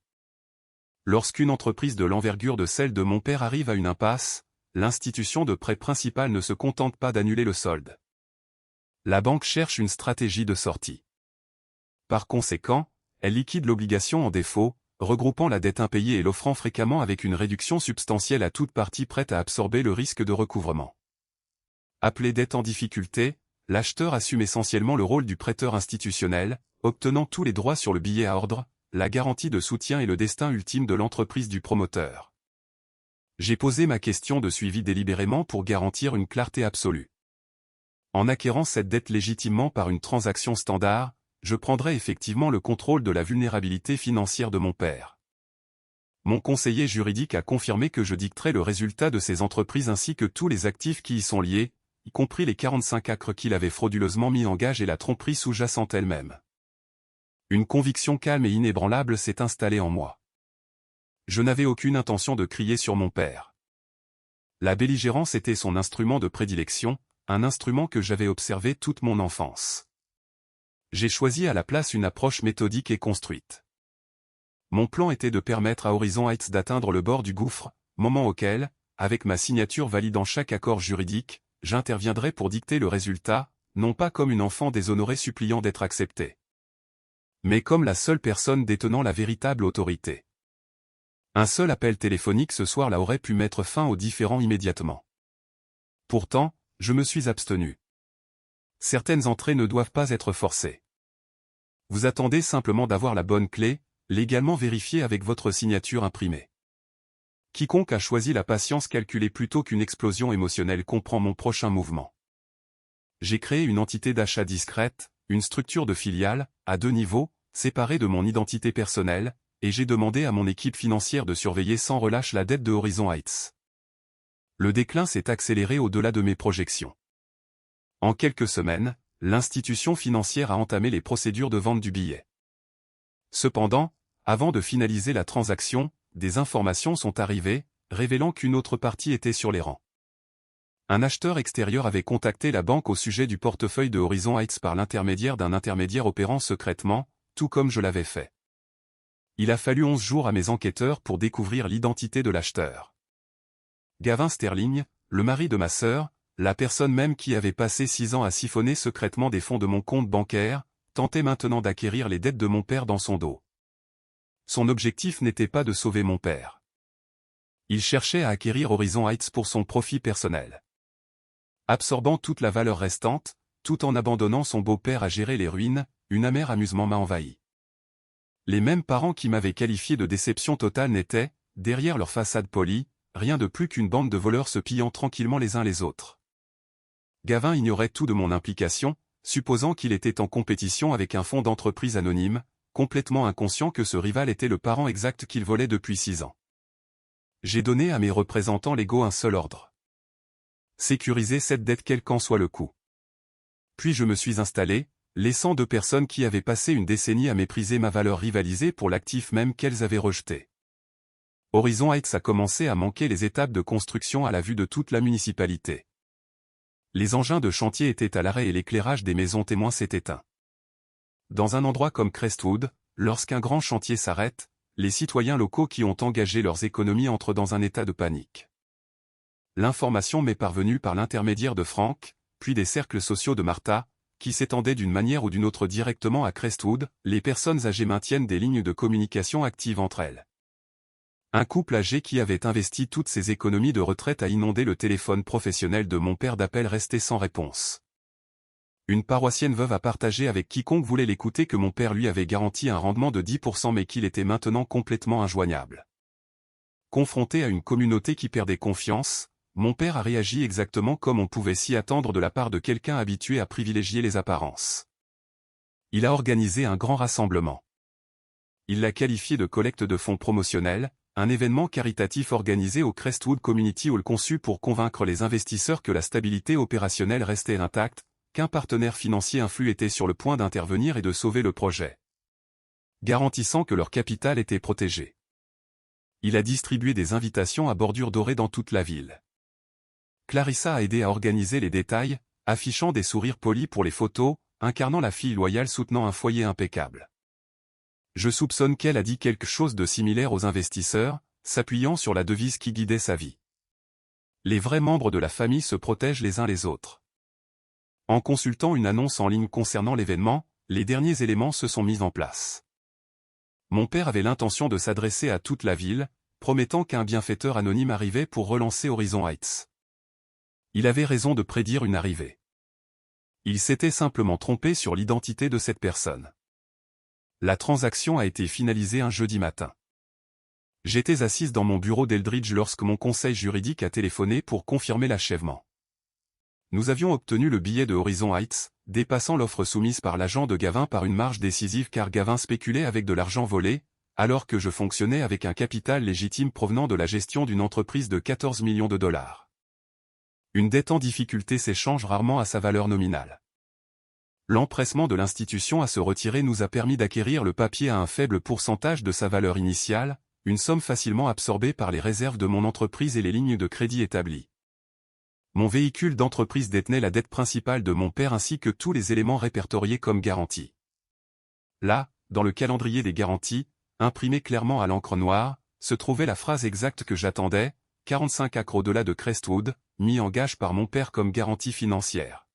Lorsqu'une entreprise de l'envergure de celle de mon père arrive à une impasse, l'institution de prêt principale ne se contente pas d'annuler le solde. La banque cherche une stratégie de sortie. Par conséquent, elle liquide l'obligation en défaut, regroupant la dette impayée et l'offrant fréquemment avec une réduction substantielle à toute partie prête à absorber le risque de recouvrement. Appelé dette en difficulté, l'acheteur assume essentiellement le rôle du prêteur institutionnel, obtenant tous les droits sur le billet à ordre, la garantie de soutien et le destin ultime de l'entreprise du promoteur. J'ai posé ma question de suivi délibérément pour garantir une clarté absolue. En acquérant cette dette légitimement par une transaction standard, je prendrai effectivement le contrôle de la vulnérabilité financière de mon père. Mon conseiller juridique a confirmé que je dicterai le résultat de ces entreprises ainsi que tous les actifs qui y sont liés, y compris les 45 acres qu'il avait frauduleusement mis en gage et la tromperie sous-jacente elle-même. Une conviction calme et inébranlable s'est installée en moi. Je n'avais aucune intention de crier sur mon père. La belligérance était son instrument de prédilection, un instrument que j'avais observé toute mon enfance. J'ai choisi à la place une approche méthodique et construite. Mon plan était de permettre à Horizon Heights d'atteindre le bord du gouffre, moment auquel, avec ma signature validant chaque accord juridique, j'interviendrai pour dicter le résultat, non pas comme une enfant déshonorée suppliant d'être acceptée, mais comme la seule personne détenant la véritable autorité. Un seul appel téléphonique ce soir-là aurait pu mettre fin aux différends immédiatement. Pourtant, je me suis abstenu. Certaines entrées ne doivent pas être forcées. Vous attendez simplement d'avoir la bonne clé, légalement vérifiée avec votre signature imprimée. Quiconque a choisi la patience calculée plutôt qu'une explosion émotionnelle comprend mon prochain mouvement. J'ai créé une entité d'achat discrète, une structure de filiale, à 2 niveaux, séparée de mon identité personnelle, et j'ai demandé à mon équipe financière de surveiller sans relâche la dette de Horizon Heights. Le déclin s'est accéléré au-delà de mes projections. En quelques semaines, l'institution financière a entamé les procédures de vente du billet. Cependant, avant de finaliser la transaction, des informations sont arrivées, révélant qu'une autre partie était sur les rangs. Un acheteur extérieur avait contacté la banque au sujet du portefeuille de Horizon Heights par l'intermédiaire d'un intermédiaire opérant secrètement, tout comme je l'avais fait. Il a fallu 11 jours à mes enquêteurs pour découvrir l'identité de l'acheteur. Gavin Sterling, le mari de ma sœur, la personne même qui avait passé 6 ans à siphonner secrètement des fonds de mon compte bancaire, tentait maintenant d'acquérir les dettes de mon père dans son dos. Son objectif n'était pas de sauver mon père. Il cherchait à acquérir Horizon Heights pour son profit personnel. Absorbant toute la valeur restante, tout en abandonnant son beau-père à gérer les ruines, une amère amusement m'a envahi. Les mêmes parents qui m'avaient qualifié de déception totale n'étaient, derrière leur façade polie, rien de plus qu'une bande de voleurs se pillant tranquillement les uns les autres. Gavin ignorait tout de mon implication, supposant qu'il était en compétition avec un fonds d'entreprise anonyme, complètement inconscient que ce rival était le parent exact qu'il volait depuis 6 ans. J'ai donné à mes représentants légaux un seul ordre. Sécuriser cette dette quel qu'en soit le coût. Puis je me suis installé, laissant 2 personnes qui avaient passé une décennie à mépriser ma valeur rivaliser pour l'actif même qu'elles avaient rejeté. Horizon Heights a commencé à manquer les étapes de construction à la vue de toute la municipalité. Les engins de chantier étaient à l'arrêt et l'éclairage des maisons témoins s'est éteint. Dans un endroit comme Crestwood, lorsqu'un grand chantier s'arrête, les citoyens locaux qui ont engagé leurs économies entrent dans un état de panique. L'information m'est parvenue par l'intermédiaire de Frank, puis des cercles sociaux de Martha, qui s'étendaient d'une manière ou d'une autre directement à Crestwood. Les personnes âgées maintiennent des lignes de communication actives entre elles. Un couple âgé qui avait investi toutes ses économies de retraite a inondé le téléphone professionnel de mon père d'appels restés sans réponse. Une paroissienne veuve a partagé avec quiconque voulait l'écouter que mon père lui avait garanti un rendement de 10% mais qu'il était maintenant complètement injoignable. Confronté à une communauté qui perdait confiance, mon père a réagi exactement comme on pouvait s'y attendre de la part de quelqu'un habitué à privilégier les apparences. Il a organisé un grand rassemblement. Il l'a qualifié de collecte de fonds promotionnels, un événement caritatif organisé au Crestwood Community Hall conçu pour convaincre les investisseurs que la stabilité opérationnelle restait intacte, qu'un partenaire financier influent était sur le point d'intervenir et de sauver le projet, garantissant que leur capital était protégé. Il a distribué des invitations à bordure dorée dans toute la ville. Clarissa a aidé à organiser les détails, affichant des sourires polis pour les photos, incarnant la fille loyale soutenant un foyer impeccable. Je soupçonne qu'elle a dit quelque chose de similaire aux investisseurs, s'appuyant sur la devise qui guidait sa vie. Les vrais membres de la famille se protègent les uns les autres. En consultant une annonce en ligne concernant l'événement, les derniers éléments se sont mis en place. Mon père avait l'intention de s'adresser à toute la ville, promettant qu'un bienfaiteur anonyme arrivait pour relancer Horizon Heights. Il avait raison de prédire une arrivée. Il s'était simplement trompé sur l'identité de cette personne. La transaction a été finalisée un jeudi matin. J'étais assise dans mon bureau d'Eldridge lorsque mon conseil juridique a téléphoné pour confirmer l'achèvement. Nous avions obtenu le billet de Horizon Heights, dépassant l'offre soumise par l'agent de Gavin par une marge décisive car Gavin spéculait avec de l'argent volé, alors que je fonctionnais avec un capital légitime provenant de la gestion d'une entreprise de 14 millions de dollars. Une dette en difficulté s'échange rarement à sa valeur nominale. L'empressement de l'institution à se retirer nous a permis d'acquérir le papier à un faible pourcentage de sa valeur initiale, une somme facilement absorbée par les réserves de mon entreprise et les lignes de crédit établies. Mon véhicule d'entreprise détenait la dette principale de mon père ainsi que tous les éléments répertoriés comme garantis. Là, dans le calendrier des garanties, imprimé clairement à l'encre noire, se trouvait la phrase exacte que j'attendais, 45 acres au-delà de Crestwood, mis en gage par mon père comme garantie financière.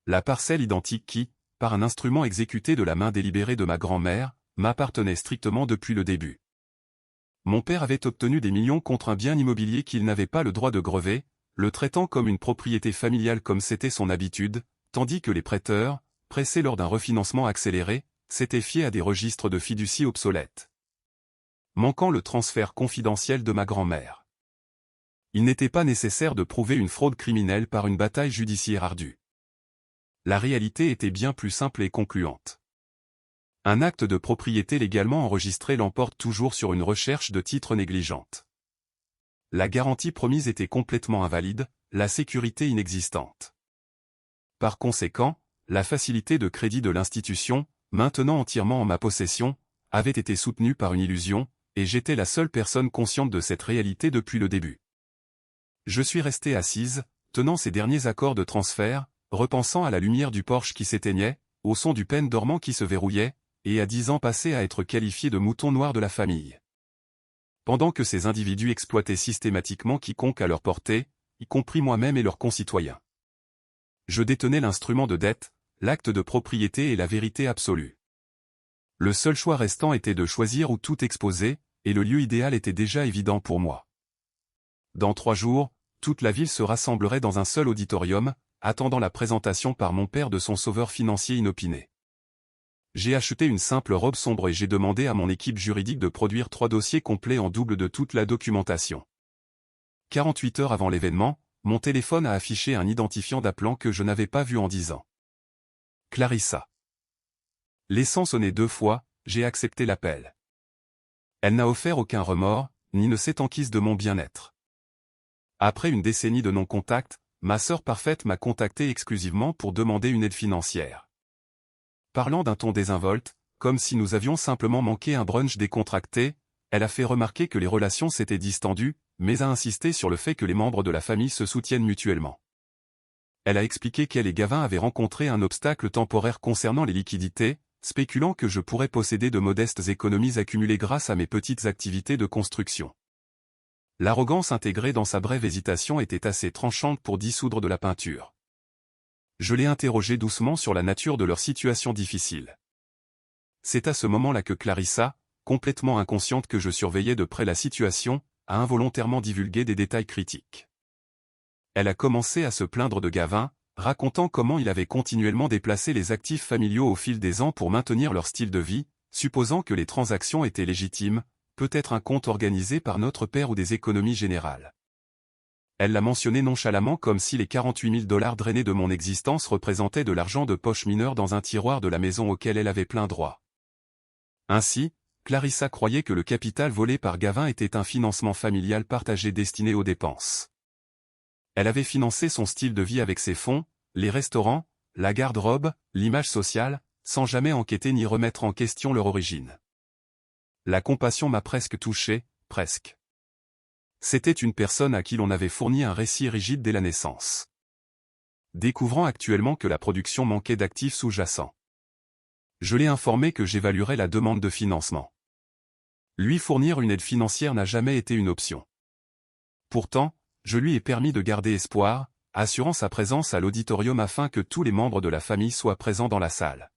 La parcelle identique qui, par un instrument exécuté de la main délibérée de ma grand-mère, m'appartenait strictement depuis le début. Mon père avait obtenu des millions contre un bien immobilier qu'il n'avait pas le droit de grever, le traitant comme une propriété familiale comme c'était son habitude, tandis que les prêteurs, pressés lors d'un refinancement accéléré, s'étaient fiés à des registres de fiducie obsolètes. Manquant le transfert confidentiel de ma grand-mère. Il n'était pas nécessaire de prouver une fraude criminelle par une bataille judiciaire ardue. La réalité était bien plus simple et concluante. Un acte de propriété légalement enregistré l'emporte toujours sur une recherche de titre négligente. La garantie promise était complètement invalide, la sécurité inexistante. Par conséquent, la facilité de crédit de l'institution, maintenant entièrement en ma possession, avait été soutenue par une illusion, et j'étais la seule personne consciente de cette réalité depuis le début. Je suis restée assise, tenant ces derniers accords de transfert, repensant à la lumière du Porsche qui s'éteignait, au son du pêne dormant qui se verrouillait, et à 10 ans passés à être qualifié de mouton noir de la famille. Pendant que ces individus exploitaient systématiquement quiconque à leur portée, y compris moi-même et leurs concitoyens. Je détenais l'instrument de dette, l'acte de propriété et la vérité absolue. Le seul choix restant était de choisir où tout exposer, et le lieu idéal était déjà évident pour moi. Dans 3 jours, toute la ville se rassemblerait dans un seul auditorium, attendant la présentation par mon père de son sauveur financier inopiné. J'ai acheté une simple robe sombre et j'ai demandé à mon équipe juridique de produire 3 dossiers complets en double de toute la documentation. 48 heures avant l'événement, mon téléphone a affiché un identifiant d'appelant que je n'avais pas vu en 10 ans. Clarissa. Laissant sonner 2 fois, j'ai accepté l'appel. Elle n'a offert aucun remords, ni ne s'est enquise de mon bien-être. Après une décennie de non-contact, ma sœur parfaite m'a contacté exclusivement pour demander une aide financière. Parlant d'un ton désinvolte, comme si nous avions simplement manqué un brunch décontracté, elle a fait remarquer que les relations s'étaient distendues, mais a insisté sur le fait que les membres de la famille se soutiennent mutuellement. Elle a expliqué qu'elle et Gavin avaient rencontré un obstacle temporaire concernant les liquidités, spéculant que je pourrais posséder de modestes économies accumulées grâce à mes petites activités de construction. L'arrogance intégrée dans sa brève hésitation était assez tranchante pour dissoudre de la peinture. Je l'ai interrogé doucement sur la nature de leur situation difficile. C'est à ce moment-là que Clarissa, complètement inconsciente que je surveillais de près la situation, a involontairement divulgué des détails critiques. Elle a commencé à se plaindre de Gavin, racontant comment il avait continuellement déplacé les actifs familiaux au fil des ans pour maintenir leur style de vie, supposant que les transactions étaient légitimes, peut-être un compte organisé par notre père ou des économies générales. Elle l'a mentionné nonchalamment comme si les 48 000 $ drainés de mon existence représentaient de l'argent de poche mineur dans un tiroir de la maison auquel elle avait plein droit. Ainsi, Clarissa croyait que le capital volé par Gavin était un financement familial partagé destiné aux dépenses. Elle avait financé son style de vie avec ses fonds, les restaurants, la garde-robe, l'image sociale, sans jamais enquêter ni remettre en question leur origine. La compassion m'a presque touché, presque. C'était une personne à qui l'on avait fourni un récit rigide dès la naissance. Découvrant actuellement que la production manquait d'actifs sous-jacents. Je l'ai informé que j'évaluerais la demande de financement. Lui fournir une aide financière n'a jamais été une option. Pourtant, je lui ai permis de garder espoir, assurant sa présence à l'auditorium afin que tous les membres de la famille soient présents dans la salle.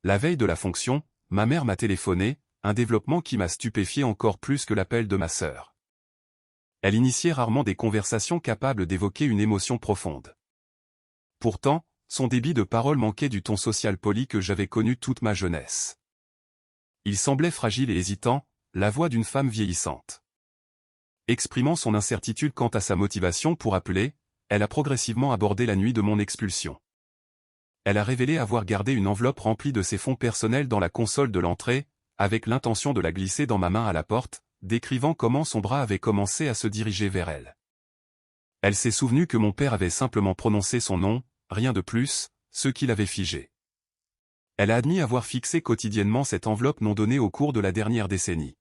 La veille de la fonction, ma mère m'a téléphoné, un développement qui m'a stupéfié encore plus que l'appel de ma sœur. Elle initiait rarement des conversations capables d'évoquer une émotion profonde. Pourtant, son débit de parole manquait du ton social poli que j'avais connu toute ma jeunesse. Il semblait fragile et hésitant, la voix d'une femme vieillissante. Exprimant son incertitude quant à sa motivation pour appeler, elle a progressivement abordé la nuit de mon expulsion. Elle a révélé avoir gardé une enveloppe remplie de ses fonds personnels dans la console de l'entrée, avec l'intention de la glisser dans ma main à la porte, décrivant comment son bras avait commencé à se diriger vers elle. Elle s'est souvenue que mon père avait simplement prononcé son nom, rien de plus, ce qui l'avait figé. Elle a admis avoir fixé quotidiennement cette enveloppe non donnée au cours de la dernière décennie.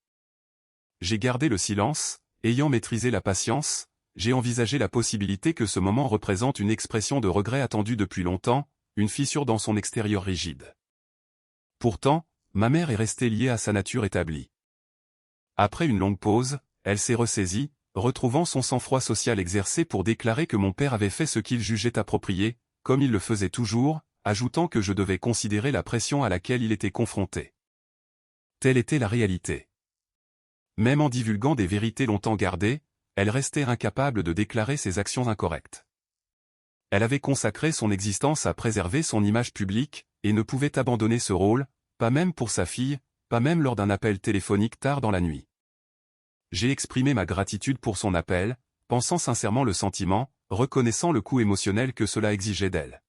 J'ai gardé le silence, ayant maîtrisé la patience, j'ai envisagé la possibilité que ce moment représente une expression de regret attendue depuis longtemps, une fissure dans son extérieur rigide. Pourtant, ma mère est restée liée à sa nature établie. Après une longue pause, elle s'est ressaisie, retrouvant son sang-froid social exercé pour déclarer que mon père avait fait ce qu'il jugeait approprié, comme il le faisait toujours, ajoutant que je devais considérer la pression à laquelle il était confronté. Telle était la réalité. Même en divulguant des vérités longtemps gardées, elle restait incapable de déclarer ses actions incorrectes. Elle avait consacré son existence à préserver son image publique, et ne pouvait abandonner ce rôle, pas même pour sa fille, pas même lors d'un appel téléphonique tard dans la nuit. J'ai exprimé ma gratitude pour son appel, pensant sincèrement le sentiment, reconnaissant le coût émotionnel que cela exigeait d'elle.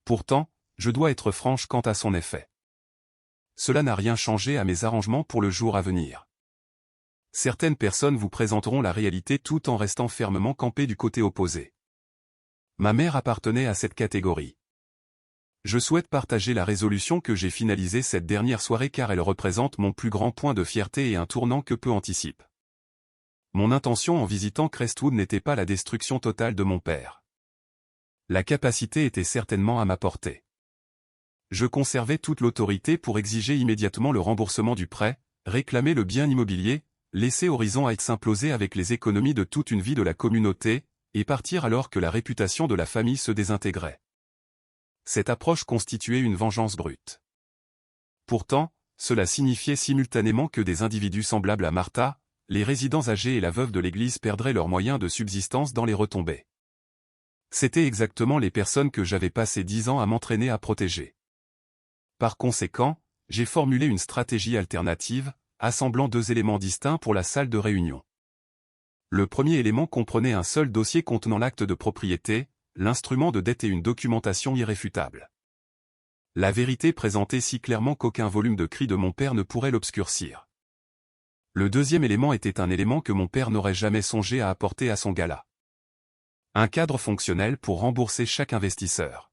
Pourtant, je dois être franche quant à son effet. Cela n'a rien changé à mes arrangements pour le jour à venir. Certaines personnes vous présenteront la réalité tout en restant fermement campées du côté opposé. Ma mère appartenait à cette catégorie. Je souhaite partager la résolution que j'ai finalisée cette dernière soirée car elle représente mon plus grand point de fierté et un tournant que peu anticipe. Mon intention en visitant Crestwood n'était pas la destruction totale de mon père. La capacité était certainement à ma portée. Je conservais toute l'autorité pour exiger immédiatement le remboursement du prêt, réclamer le bien immobilier, laisser Horizon Heights s'imploser avec les économies de toute une vie de la communauté, et partir alors que la réputation de la famille se désintégrait. Cette approche constituait une vengeance brute. Pourtant, cela signifiait simultanément que des individus semblables à Martha, les résidents âgés et la veuve de l'église perdraient leurs moyens de subsistance dans les retombées. C'étaient exactement les personnes que j'avais passé 10 ans à m'entraîner à protéger. Par conséquent, j'ai formulé une stratégie alternative, assemblant 2 éléments distincts pour la salle de réunion. Le premier élément comprenait un seul dossier contenant l'acte de propriété, l'instrument de dette et une documentation irréfutable. La vérité présentait si clairement qu'aucun volume de cris de mon père ne pourrait l'obscurcir. Le deuxième élément était un élément que mon père n'aurait jamais songé à apporter à son gala. Un cadre fonctionnel pour rembourser chaque investisseur.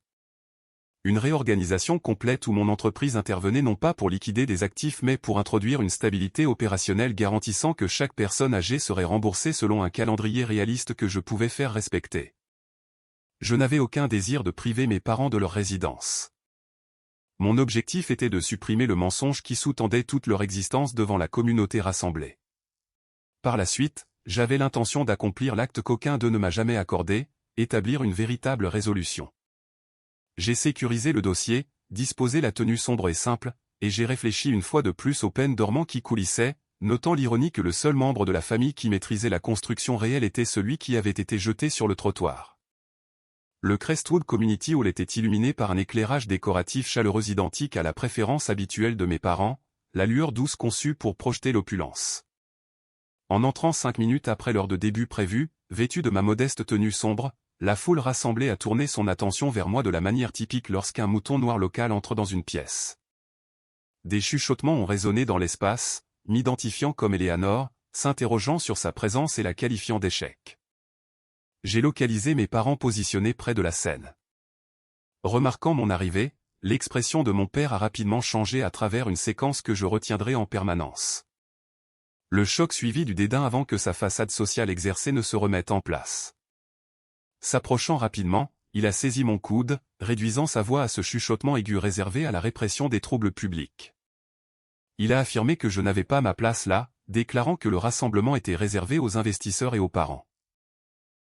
Une réorganisation complète où mon entreprise intervenait non pas pour liquider des actifs mais pour introduire une stabilité opérationnelle garantissant que chaque personne âgée serait remboursée selon un calendrier réaliste que je pouvais faire respecter. Je n'avais aucun désir de priver mes parents de leur résidence. Mon objectif était de supprimer le mensonge qui sous-tendait toute leur existence devant la communauté rassemblée. Par la suite, j'avais l'intention d'accomplir l'acte qu'aucun d'eux ne m'a jamais accordé, établir une véritable résolution. J'ai sécurisé le dossier, disposé la tenue sombre et simple, et j'ai réfléchi une fois de plus aux peines dormant qui coulissaient, notant l'ironie que le seul membre de la famille qui maîtrisait la construction réelle était celui qui avait été jeté sur le trottoir. Le Crestwood Community Hall était illuminé par un éclairage décoratif chaleureux identique à la préférence habituelle de mes parents, la lueur douce conçue pour projeter l'opulence. En entrant 5 minutes après l'heure de début prévue, vêtu de ma modeste tenue sombre, la foule rassemblée a tourné son attention vers moi de la manière typique lorsqu'un mouton noir local entre dans une pièce. Des chuchotements ont résonné dans l'espace, m'identifiant comme Eleanor, s'interrogeant sur sa présence et la qualifiant d'échec. J'ai localisé mes parents positionnés près de la scène. Remarquant mon arrivée, l'expression de mon père a rapidement changé à travers une séquence que je retiendrai en permanence. Le choc suivi du dédain avant que sa façade sociale exercée ne se remette en place. S'approchant rapidement, il a saisi mon coude, réduisant sa voix à ce chuchotement aigu réservé à la répression des troubles publics. Il a affirmé que je n'avais pas ma place là, déclarant que le rassemblement était réservé aux investisseurs et aux parents.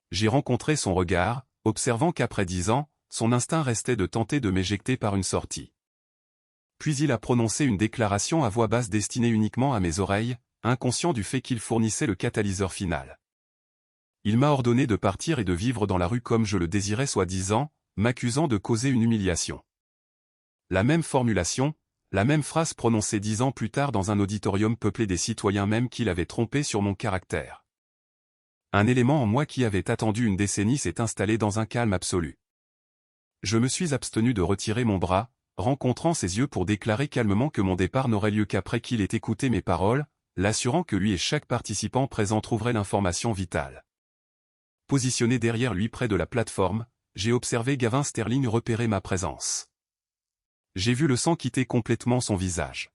J'ai rencontré son regard, observant qu'après 10 ans, son instinct restait de tenter de m'éjecter par une sortie. Puis il a prononcé une déclaration à voix basse destinée uniquement à mes oreilles, inconscient du fait qu'il fournissait le catalyseur final. Il m'a ordonné de partir et de vivre dans la rue comme je le désirais soi-disant, m'accusant de causer une humiliation. La même formulation, la même phrase prononcée 10 ans plus tard dans un auditorium peuplé des citoyens même qu'il avait trompé sur mon caractère. Un élément en moi qui avait attendu une décennie s'est installé dans un calme absolu. Je me suis abstenu de retirer mon bras, rencontrant ses yeux pour déclarer calmement que mon départ n'aurait lieu qu'après qu'il ait écouté mes paroles, l'assurant que lui et chaque participant présent trouveraient l'information vitale. Positionné derrière lui près de la plateforme, j'ai observé Gavin Sterling repérer ma présence. J'ai vu le sang quitter complètement son visage.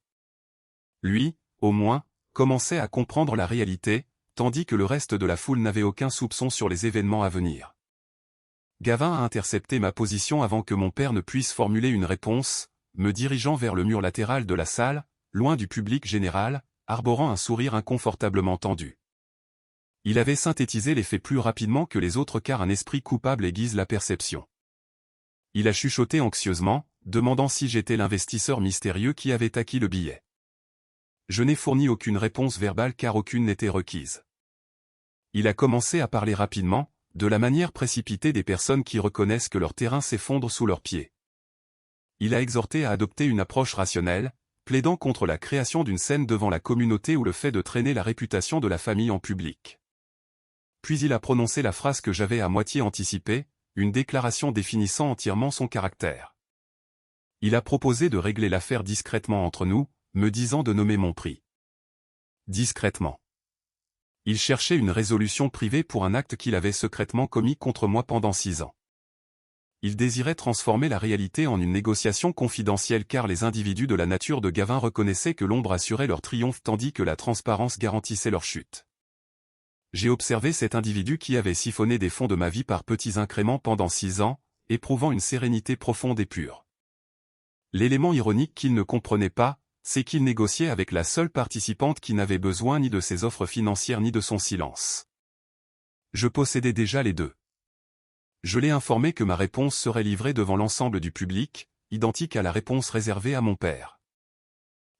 Lui, au moins, commençait à comprendre la réalité, tandis que le reste de la foule n'avait aucun soupçon sur les événements à venir. Gavin a intercepté ma position avant que mon père ne puisse formuler une réponse, me dirigeant vers le mur latéral de la salle, loin du public général, arborant un sourire inconfortablement tendu. Il avait synthétisé les faits plus rapidement que les autres car un esprit coupable aiguise la perception. Il a chuchoté anxieusement, demandant si j'étais l'investisseur mystérieux qui avait acquis le billet. Je n'ai fourni aucune réponse verbale car aucune n'était requise. Il a commencé à parler rapidement, de la manière précipitée des personnes qui reconnaissent que leur terrain s'effondre sous leurs pieds. Il a exhorté à adopter une approche rationnelle, plaidant contre la création d'une scène devant la communauté ou le fait de traîner la réputation de la famille en public. Puis il a prononcé la phrase que j'avais à moitié anticipée, une déclaration définissant entièrement son caractère. Il a proposé de régler l'affaire discrètement entre nous, me disant de nommer mon prix. Discrètement. Il cherchait une résolution privée pour un acte qu'il avait secrètement commis contre moi pendant 6 ans. Il désirait transformer la réalité en une négociation confidentielle car les individus de la nature de Gavin reconnaissaient que l'ombre assurait leur triomphe tandis que la transparence garantissait leur chute. J'ai observé cet individu qui avait siphonné des fonds de ma vie par petits incréments pendant 6 ans, éprouvant une sérénité profonde et pure. L'élément ironique qu'il ne comprenait pas, c'est qu'il négociait avec la seule participante qui n'avait besoin ni de ses offres financières ni de son silence. Je possédais déjà les deux. Je l'ai informé que ma réponse serait livrée devant l'ensemble du public, identique à la réponse réservée à mon père.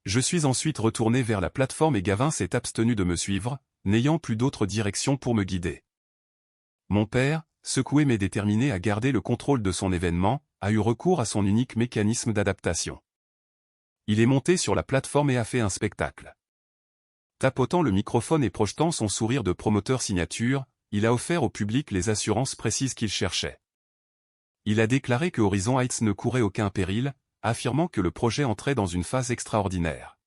Je suis ensuite retourné vers la plateforme et Gavin s'est abstenu de me suivre, n'ayant plus d'autre direction pour me guider. Mon père, secoué mais déterminé à garder le contrôle de son événement, a eu recours à son unique mécanisme d'adaptation. Il est monté sur la plateforme et a fait un spectacle. Tapotant le microphone et projetant son sourire de promoteur signature, il a offert au public les assurances précises qu'il cherchait. Il a déclaré que Horizon Heights ne courait aucun péril, affirmant que le projet entrait dans une phase extraordinaire.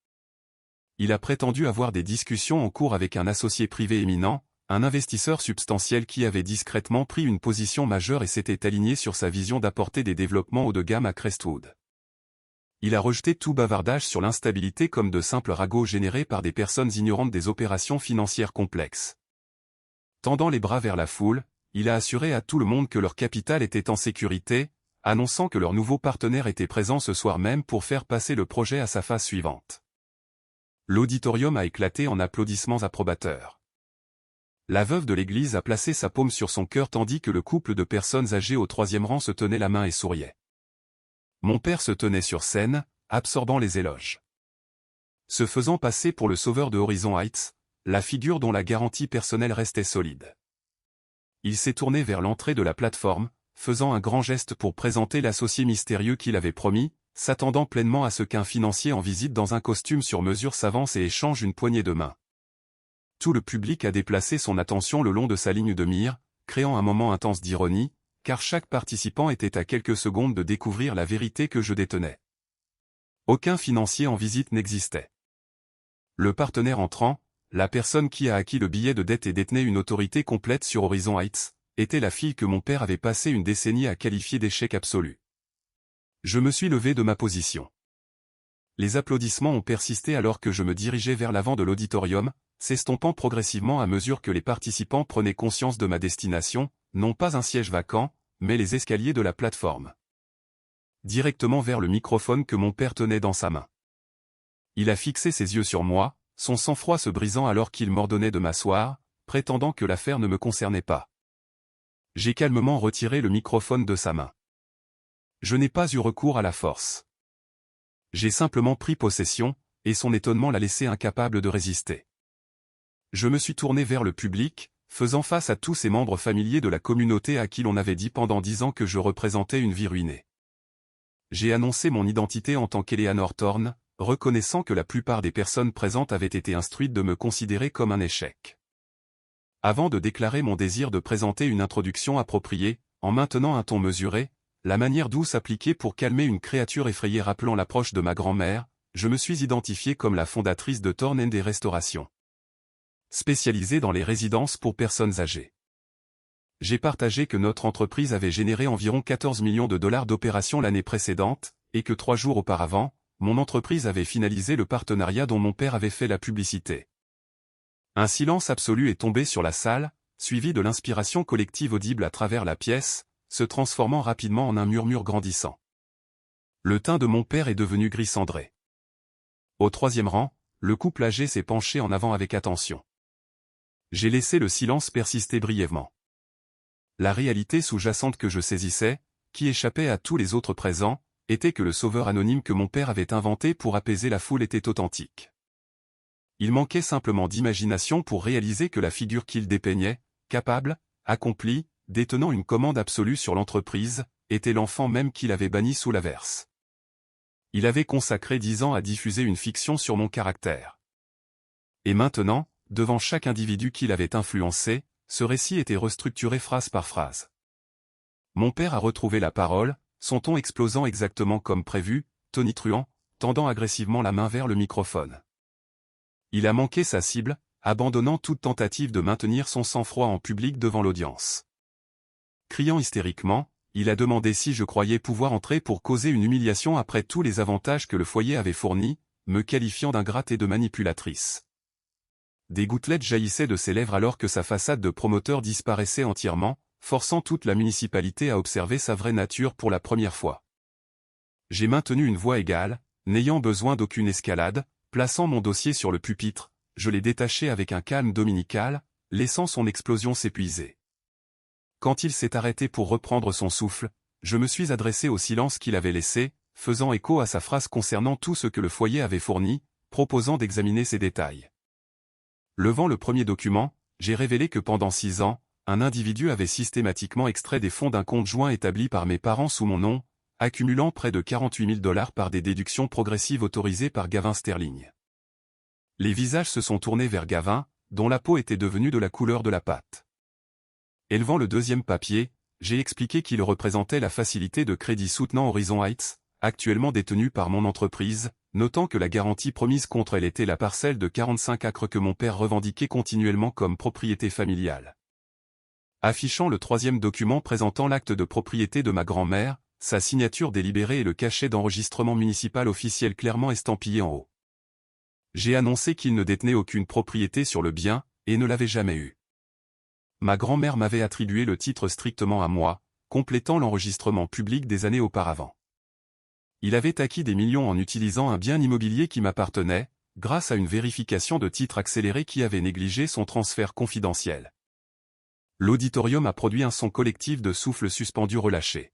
Il a prétendu avoir des discussions en cours avec un associé privé éminent, un investisseur substantiel qui avait discrètement pris une position majeure et s'était aligné sur sa vision d'apporter des développements haut de gamme à Crestwood. Il a rejeté tout bavardage sur l'instabilité comme de simples ragots générés par des personnes ignorantes des opérations financières complexes. Tendant les bras vers la foule, il a assuré à tout le monde que leur capital était en sécurité, annonçant que leur nouveau partenaire était présent ce soir même pour faire passer le projet à sa phase suivante. L'auditorium a éclaté en applaudissements approbateurs. La veuve de l'église a placé sa paume sur son cœur tandis que le couple de personnes âgées au troisième rang se tenait la main et souriait. Mon père se tenait sur scène, absorbant les éloges. Se faisant passer pour le sauveur de Horizon Heights, la figure dont la garantie personnelle restait solide. Il s'est tourné vers l'entrée de la plateforme, faisant un grand geste pour présenter l'associé mystérieux qu'il avait promis, s'attendant pleinement à ce qu'un financier en visite dans un costume sur mesure s'avance et échange une poignée de main. Tout le public a déplacé son attention le long de sa ligne de mire, créant un moment intense d'ironie, car chaque participant était à quelques secondes de découvrir la vérité que je détenais. Aucun financier en visite n'existait. Le partenaire entrant, la personne qui a acquis le billet de dette et détenait une autorité complète sur Horizon Heights, était la fille que mon père avait passé une décennie à qualifier d'échec absolu. Je me suis levé de ma position. Les applaudissements ont persisté alors que je me dirigeais vers l'avant de l'auditorium, s'estompant progressivement à mesure que les participants prenaient conscience de ma destination, non pas un siège vacant, mais les escaliers de la plateforme. Directement vers le microphone que mon père tenait dans sa main. Il a fixé ses yeux sur moi, son sang-froid se brisant alors qu'il m'ordonnait de m'asseoir, prétendant que l'affaire ne me concernait pas. J'ai calmement retiré le microphone de sa main. Je n'ai pas eu recours à la force. J'ai simplement pris possession, et son étonnement l'a laissé incapable de résister. Je me suis tourné vers le public, faisant face à tous ces membres familiers de la communauté à qui l'on avait dit pendant 10 ans que je représentais une vie ruinée. J'ai annoncé mon identité en tant qu'Eleanor Thorne, reconnaissant que la plupart des personnes présentes avaient été instruites de me considérer comme un échec. Avant de déclarer mon désir de présenter une introduction appropriée, en maintenant un ton mesuré, la manière douce appliquée pour calmer une créature effrayée rappelant l'approche de ma grand-mère, je me suis identifié comme la fondatrice de Thorne & des Restaurations. Spécialisée dans les résidences pour personnes âgées. J'ai partagé que notre entreprise avait généré environ 14 millions de dollars d'opérations l'année précédente, et que 3 jours auparavant, mon entreprise avait finalisé le partenariat dont mon père avait fait la publicité. Un silence absolu est tombé sur la salle, suivi de l'inspiration collective audible à travers la pièce, se transformant rapidement en un murmure grandissant. Le teint de mon père est devenu gris cendré. Au troisième rang, le couple âgé s'est penché en avant avec attention. J'ai laissé le silence persister brièvement. La réalité sous-jacente que je saisissais, qui échappait à tous les autres présents, était que le sauveur anonyme que mon père avait inventé pour apaiser la foule était authentique. Il manquait simplement d'imagination pour réaliser que la figure qu'il dépeignait, capable, accomplie, détenant une commande absolue sur l'entreprise, était l'enfant même qu'il avait banni sous l'averse. Il avait consacré 10 ans à diffuser une fiction sur mon caractère. Et maintenant, devant chaque individu qu'il avait influencé, ce récit était restructuré phrase par phrase. Mon père a retrouvé la parole, son ton explosant exactement comme prévu, tonitruant, tendant agressivement la main vers le microphone. Il a manqué sa cible, abandonnant toute tentative de maintenir son sang-froid en public devant l'audience. Criant hystériquement, il a demandé si je croyais pouvoir entrer pour causer une humiliation après tous les avantages que le foyer avait fournis, me qualifiant d'ingrate et de manipulatrice. Des gouttelettes jaillissaient de ses lèvres alors que sa façade de promoteur disparaissait entièrement, forçant toute la municipalité à observer sa vraie nature pour la première fois. J'ai maintenu une voix égale, n'ayant besoin d'aucune escalade, plaçant mon dossier sur le pupitre, je l'ai détaché avec un calme dominical, laissant son explosion s'épuiser. Quand il s'est arrêté pour reprendre son souffle, je me suis adressé au silence qu'il avait laissé, faisant écho à sa phrase concernant tout ce que le foyer avait fourni, proposant d'examiner ces détails. Levant le premier document, j'ai révélé que pendant 6 ans, un individu avait systématiquement extrait des fonds d'un compte joint établi par mes parents sous mon nom, accumulant près de 48 000 $ par des déductions progressives autorisées par Gavin Sterling. Les visages se sont tournés vers Gavin, dont la peau était devenue de la couleur de la pâte. Élevant le deuxième papier, j'ai expliqué qu'il représentait la facilité de crédit soutenant Horizon Heights, actuellement détenue par mon entreprise, notant que la garantie promise contre elle était la parcelle de 45 acres que mon père revendiquait continuellement comme propriété familiale. Affichant le troisième document présentant l'acte de propriété de ma grand-mère, sa signature délibérée et le cachet d'enregistrement municipal officiel clairement estampillé en haut. J'ai annoncé qu'il ne détenait aucune propriété sur le bien, et ne l'avait jamais eu. Ma grand-mère m'avait attribué le titre strictement à moi, complétant l'enregistrement public des années auparavant. Il avait acquis des millions en utilisant un bien immobilier qui m'appartenait, grâce à une vérification de titre accélérée qui avait négligé son transfert confidentiel. L'auditorium a produit un son collectif de souffles suspendus relâchés.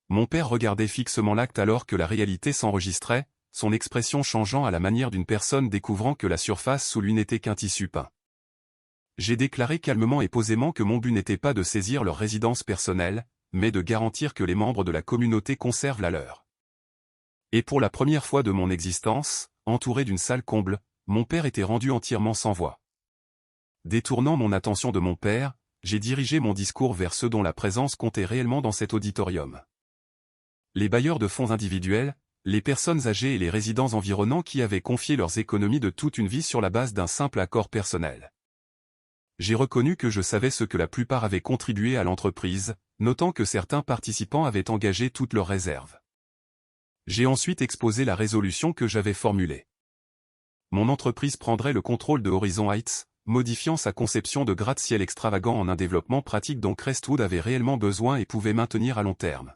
Mon père regardait fixement l'acte alors que la réalité s'enregistrait, son expression changeant à la manière d'une personne découvrant que la surface sous lui n'était qu'un tissu peint. J'ai déclaré calmement et posément que mon but n'était pas de saisir leur résidence personnelle, mais de garantir que les membres de la communauté conservent la leur. Et pour la première fois de mon existence, entouré d'une salle comble, mon père était rendu entièrement sans voix. Détournant mon attention de mon père, j'ai dirigé mon discours vers ceux dont la présence comptait réellement dans cet auditorium. Les bailleurs de fonds individuels, les personnes âgées et les résidents environnants qui avaient confié leurs économies de toute une vie sur la base d'un simple accord personnel. J'ai reconnu que je savais ce que la plupart avaient contribué à l'entreprise, notant que certains participants avaient engagé toutes leurs réserves. J'ai ensuite exposé la résolution que j'avais formulée. Mon entreprise prendrait le contrôle de Horizon Heights, modifiant sa conception de gratte-ciel extravagant en un développement pratique dont Crestwood avait réellement besoin et pouvait maintenir à long terme.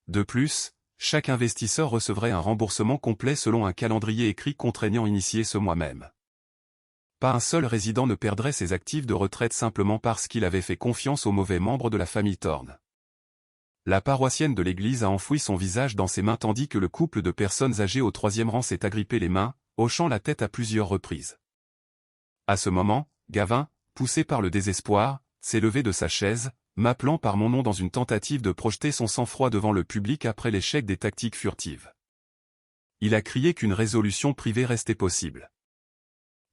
De plus, chaque investisseur recevrait un remboursement complet selon un calendrier écrit contraignant initié ce mois même. Pas un seul résident ne perdrait ses actifs de retraite simplement parce qu'il avait fait confiance aux mauvais membres de la famille Thorne. La paroissienne de l'église a enfoui son visage dans ses mains tandis que le couple de personnes âgées au troisième rang s'est agrippé les mains, hochant la tête à plusieurs reprises. À ce moment, Gavin, poussé par le désespoir, s'est levé de sa chaise, m'appelant par mon nom dans une tentative de projeter son sang-froid devant le public après l'échec des tactiques furtives. Il a crié qu'une résolution privée restait possible.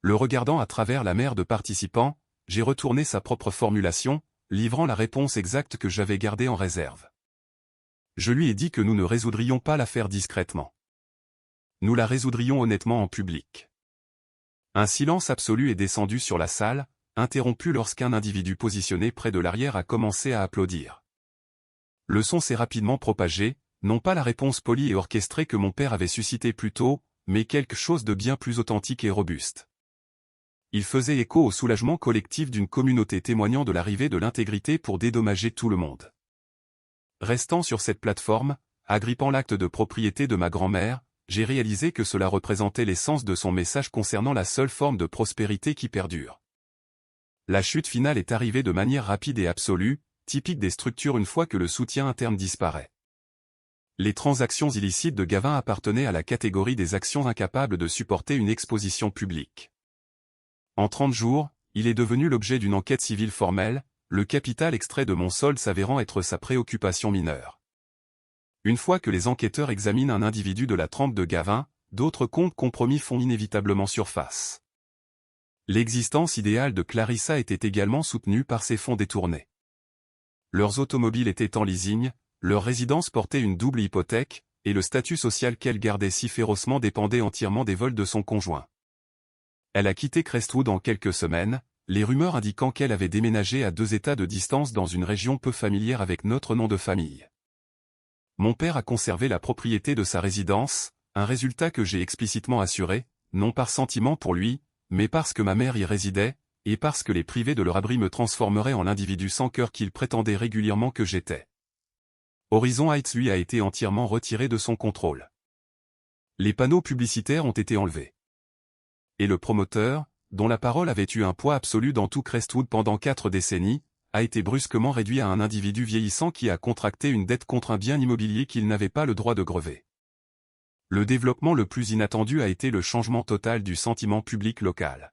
Le regardant à travers la mer de participants, j'ai retourné sa propre formulation, livrant la réponse exacte que j'avais gardée en réserve. Je lui ai dit que nous ne résoudrions pas l'affaire discrètement. Nous la résoudrions honnêtement en public. Un silence absolu est descendu sur la salle, interrompu lorsqu'un individu positionné près de l'arrière a commencé à applaudir. Le son s'est rapidement propagé, non pas la réponse polie et orchestrée que mon père avait suscitée plus tôt, mais quelque chose de bien plus authentique et robuste. Il faisait écho au soulagement collectif d'une communauté témoignant de l'arrivée de l'intégrité pour dédommager tout le monde. Restant sur cette plateforme, agrippant l'acte de propriété de ma grand-mère, j'ai réalisé que cela représentait l'essence de son message concernant la seule forme de prospérité qui perdure. La chute finale est arrivée de manière rapide et absolue, typique des structures une fois que le soutien interne disparaît. Les transactions illicites de Gavin appartenaient à la catégorie des actions incapables de supporter une exposition publique. En 30 jours, il est devenu l'objet d'une enquête civile formelle, le capital extrait de mon solde s'avérant être sa préoccupation mineure. Une fois que les enquêteurs examinent un individu de la trempe de Gavin, d'autres comptes compromis font inévitablement surface. L'existence idéale de Clarissa était également soutenue par ces fonds détournés. Leurs automobiles étaient en leasing, leur résidence portait une double hypothèque, et le statut social qu'elle gardait si férocement dépendait entièrement des vols de son conjoint. Elle a quitté Crestwood en quelques semaines, les rumeurs indiquant qu'elle avait déménagé à 2 États de distance dans une région peu familière avec notre nom de famille. Mon père a conservé la propriété de sa résidence, un résultat que j'ai explicitement assuré, non par sentiment pour lui, mais parce que ma mère y résidait, et parce que les privés de leur abri me transformeraient en l'individu sans cœur qu'il prétendait régulièrement que j'étais. Horizon Heights lui a été entièrement retiré de son contrôle. Les panneaux publicitaires ont été enlevés. Et le promoteur, dont la parole avait eu un poids absolu dans tout Crestwood pendant 4 décennies, a été brusquement réduit à un individu vieillissant qui a contracté une dette contre un bien immobilier qu'il n'avait pas le droit de grever. Le développement le plus inattendu a été le changement total du sentiment public local.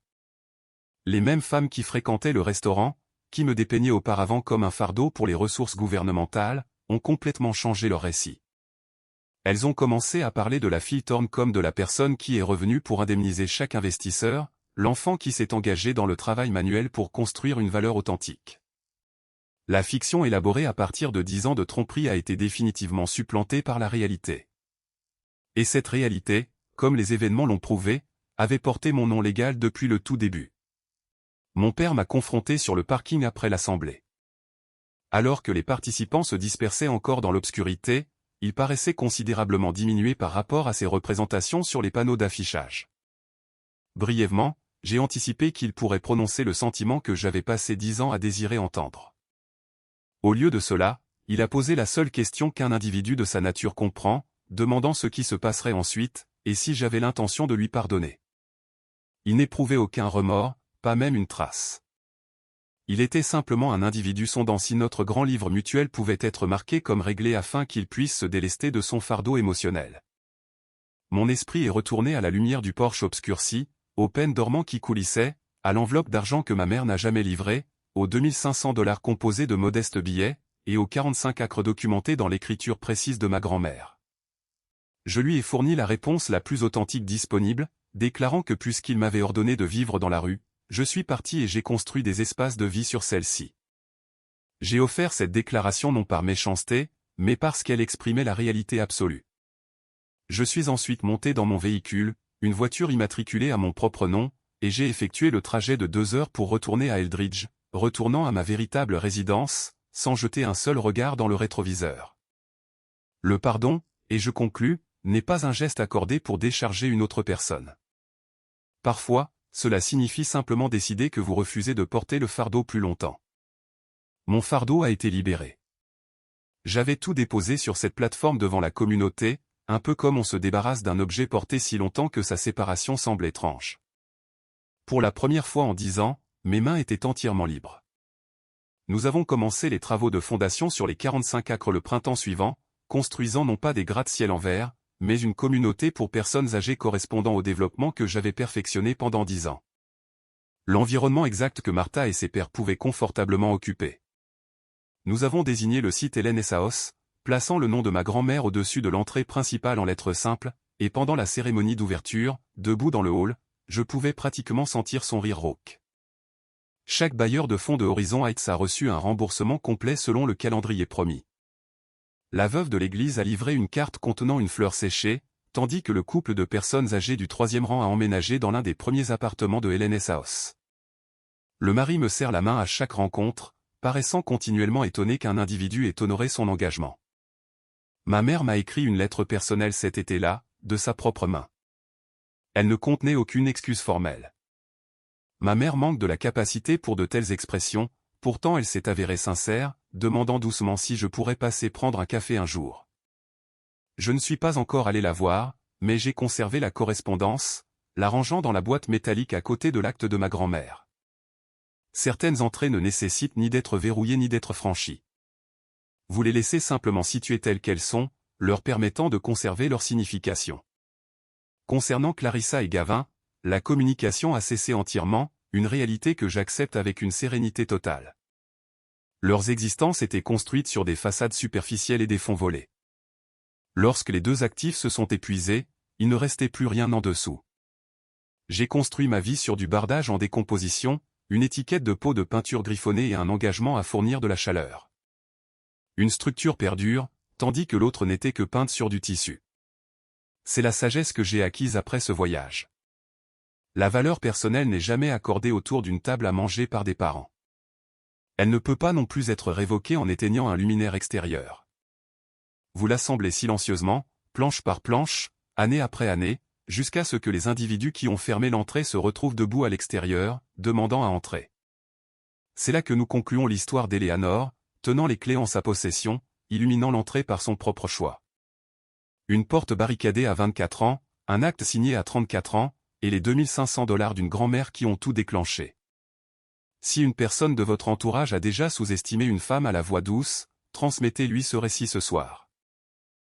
Les mêmes femmes qui fréquentaient le restaurant, qui me dépeignaient auparavant comme un fardeau pour les ressources gouvernementales, ont complètement changé leur récit. Elles ont commencé à parler de la fille Thorne comme de la personne qui est revenue pour indemniser chaque investisseur, l'enfant qui s'est engagé dans le travail manuel pour construire une valeur authentique. La fiction élaborée à partir de 10 ans de tromperie a été définitivement supplantée par la réalité. Et cette réalité, comme les événements l'ont prouvé, avait porté mon nom légal depuis le tout début. Mon père m'a confronté sur le parking après l'assemblée. Alors que les participants se dispersaient encore dans l'obscurité, il paraissait considérablement diminué par rapport à ses représentations sur les panneaux d'affichage. Brièvement, j'ai anticipé qu'il pourrait prononcer le sentiment que j'avais passé 10 ans à désirer entendre. Au lieu de cela, il a posé la seule question qu'un individu de sa nature comprend, demandant ce qui se passerait ensuite, et si j'avais l'intention de lui pardonner. Il n'éprouvait aucun remords, pas même une trace. Il était simplement un individu sondant si notre grand livre mutuel pouvait être marqué comme réglé afin qu'il puisse se délester de son fardeau émotionnel. Mon esprit est retourné à la lumière du Porsche obscurci, aux peines dormants qui coulissaient, à l'enveloppe d'argent que ma mère n'a jamais livrée, aux $2500 composés de modestes billets, et aux 45 acres documentés dans l'écriture précise de ma grand-mère. Je lui ai fourni la réponse la plus authentique disponible, déclarant que puisqu'il m'avait ordonné de vivre dans la rue, je suis parti et j'ai construit des espaces de vie sur celle-ci. J'ai offert cette déclaration non par méchanceté, mais parce qu'elle exprimait la réalité absolue. Je suis ensuite monté dans mon véhicule, une voiture immatriculée à mon propre nom, et j'ai effectué le trajet de 2 heures pour retourner à Eldridge, retournant à ma véritable résidence, sans jeter un seul regard dans le rétroviseur. Le pardon, et je conclus, n'est pas un geste accordé pour décharger une autre personne. Parfois, cela signifie simplement décider que vous refusez de porter le fardeau plus longtemps. Mon fardeau a été libéré. J'avais tout déposé sur cette plateforme devant la communauté, un peu comme on se débarrasse d'un objet porté si longtemps que sa séparation semble étrange. Pour la première fois en 10 ans, mes mains étaient entièrement libres. Nous avons commencé les travaux de fondation sur les 45 acres le printemps suivant, construisant non pas des gratte-ciel en verre, mais une communauté pour personnes âgées correspondant au développement que j'avais perfectionné pendant 10 ans. L'environnement exact que Martha et ses pairs pouvaient confortablement occuper. Nous avons désigné le site Helen Saos, plaçant le nom de ma grand-mère au-dessus de l'entrée principale en lettres simples, et pendant la cérémonie d'ouverture, debout dans le hall, je pouvais pratiquement sentir son rire rauque. Chaque bailleur de fonds de Horizon Heights a reçu un remboursement complet selon le calendrier promis. La veuve de l'église a livré une carte contenant une fleur séchée, tandis que le couple de personnes âgées du 3e rang a emménagé dans l'un des premiers appartements de Helen House. Le mari me serre la main à chaque rencontre, paraissant continuellement étonné qu'un individu ait honoré son engagement. Ma mère m'a écrit une lettre personnelle cet été-là, de sa propre main. Elle ne contenait aucune excuse formelle. Ma mère manque de la capacité pour de telles expressions, pourtant elle s'est avérée sincère, demandant doucement si je pourrais passer prendre un café un jour. Je ne suis pas encore allé la voir, mais j'ai conservé la correspondance, la rangeant dans la boîte métallique à côté de l'acte de ma grand-mère. Certaines entrées ne nécessitent ni d'être verrouillées ni d'être franchies. Vous les laissez simplement situées telles qu'elles sont, leur permettant de conserver leur signification. Concernant Clarissa et Gavin, la communication a cessé entièrement, une réalité que j'accepte avec une sérénité totale. Leurs existences étaient construites sur des façades superficielles et des fonds volés. Lorsque les deux actifs se sont épuisés, il ne restait plus rien en dessous. J'ai construit ma vie sur du bardage en décomposition, une étiquette de pot de peinture griffonnée et un engagement à fournir de la chaleur. Une structure perdure, tandis que l'autre n'était que peinte sur du tissu. C'est la sagesse que j'ai acquise après ce voyage. La valeur personnelle n'est jamais accordée autour d'une table à manger par des parents. Elle ne peut pas non plus être révoquée en éteignant un luminaire extérieur. Vous l'assemblez silencieusement, planche par planche, année après année, jusqu'à ce que les individus qui ont fermé l'entrée se retrouvent debout à l'extérieur, demandant à entrer. C'est là que nous concluons l'histoire d'Eleanor, tenant les clés en sa possession, illuminant l'entrée par son propre choix. Une porte barricadée à 24 ans, un acte signé à 34 ans, et les $2500 d'une grand-mère qui ont tout déclenché. Si une personne de votre entourage a déjà sous-estimé une femme à la voix douce, transmettez-lui ce récit ce soir.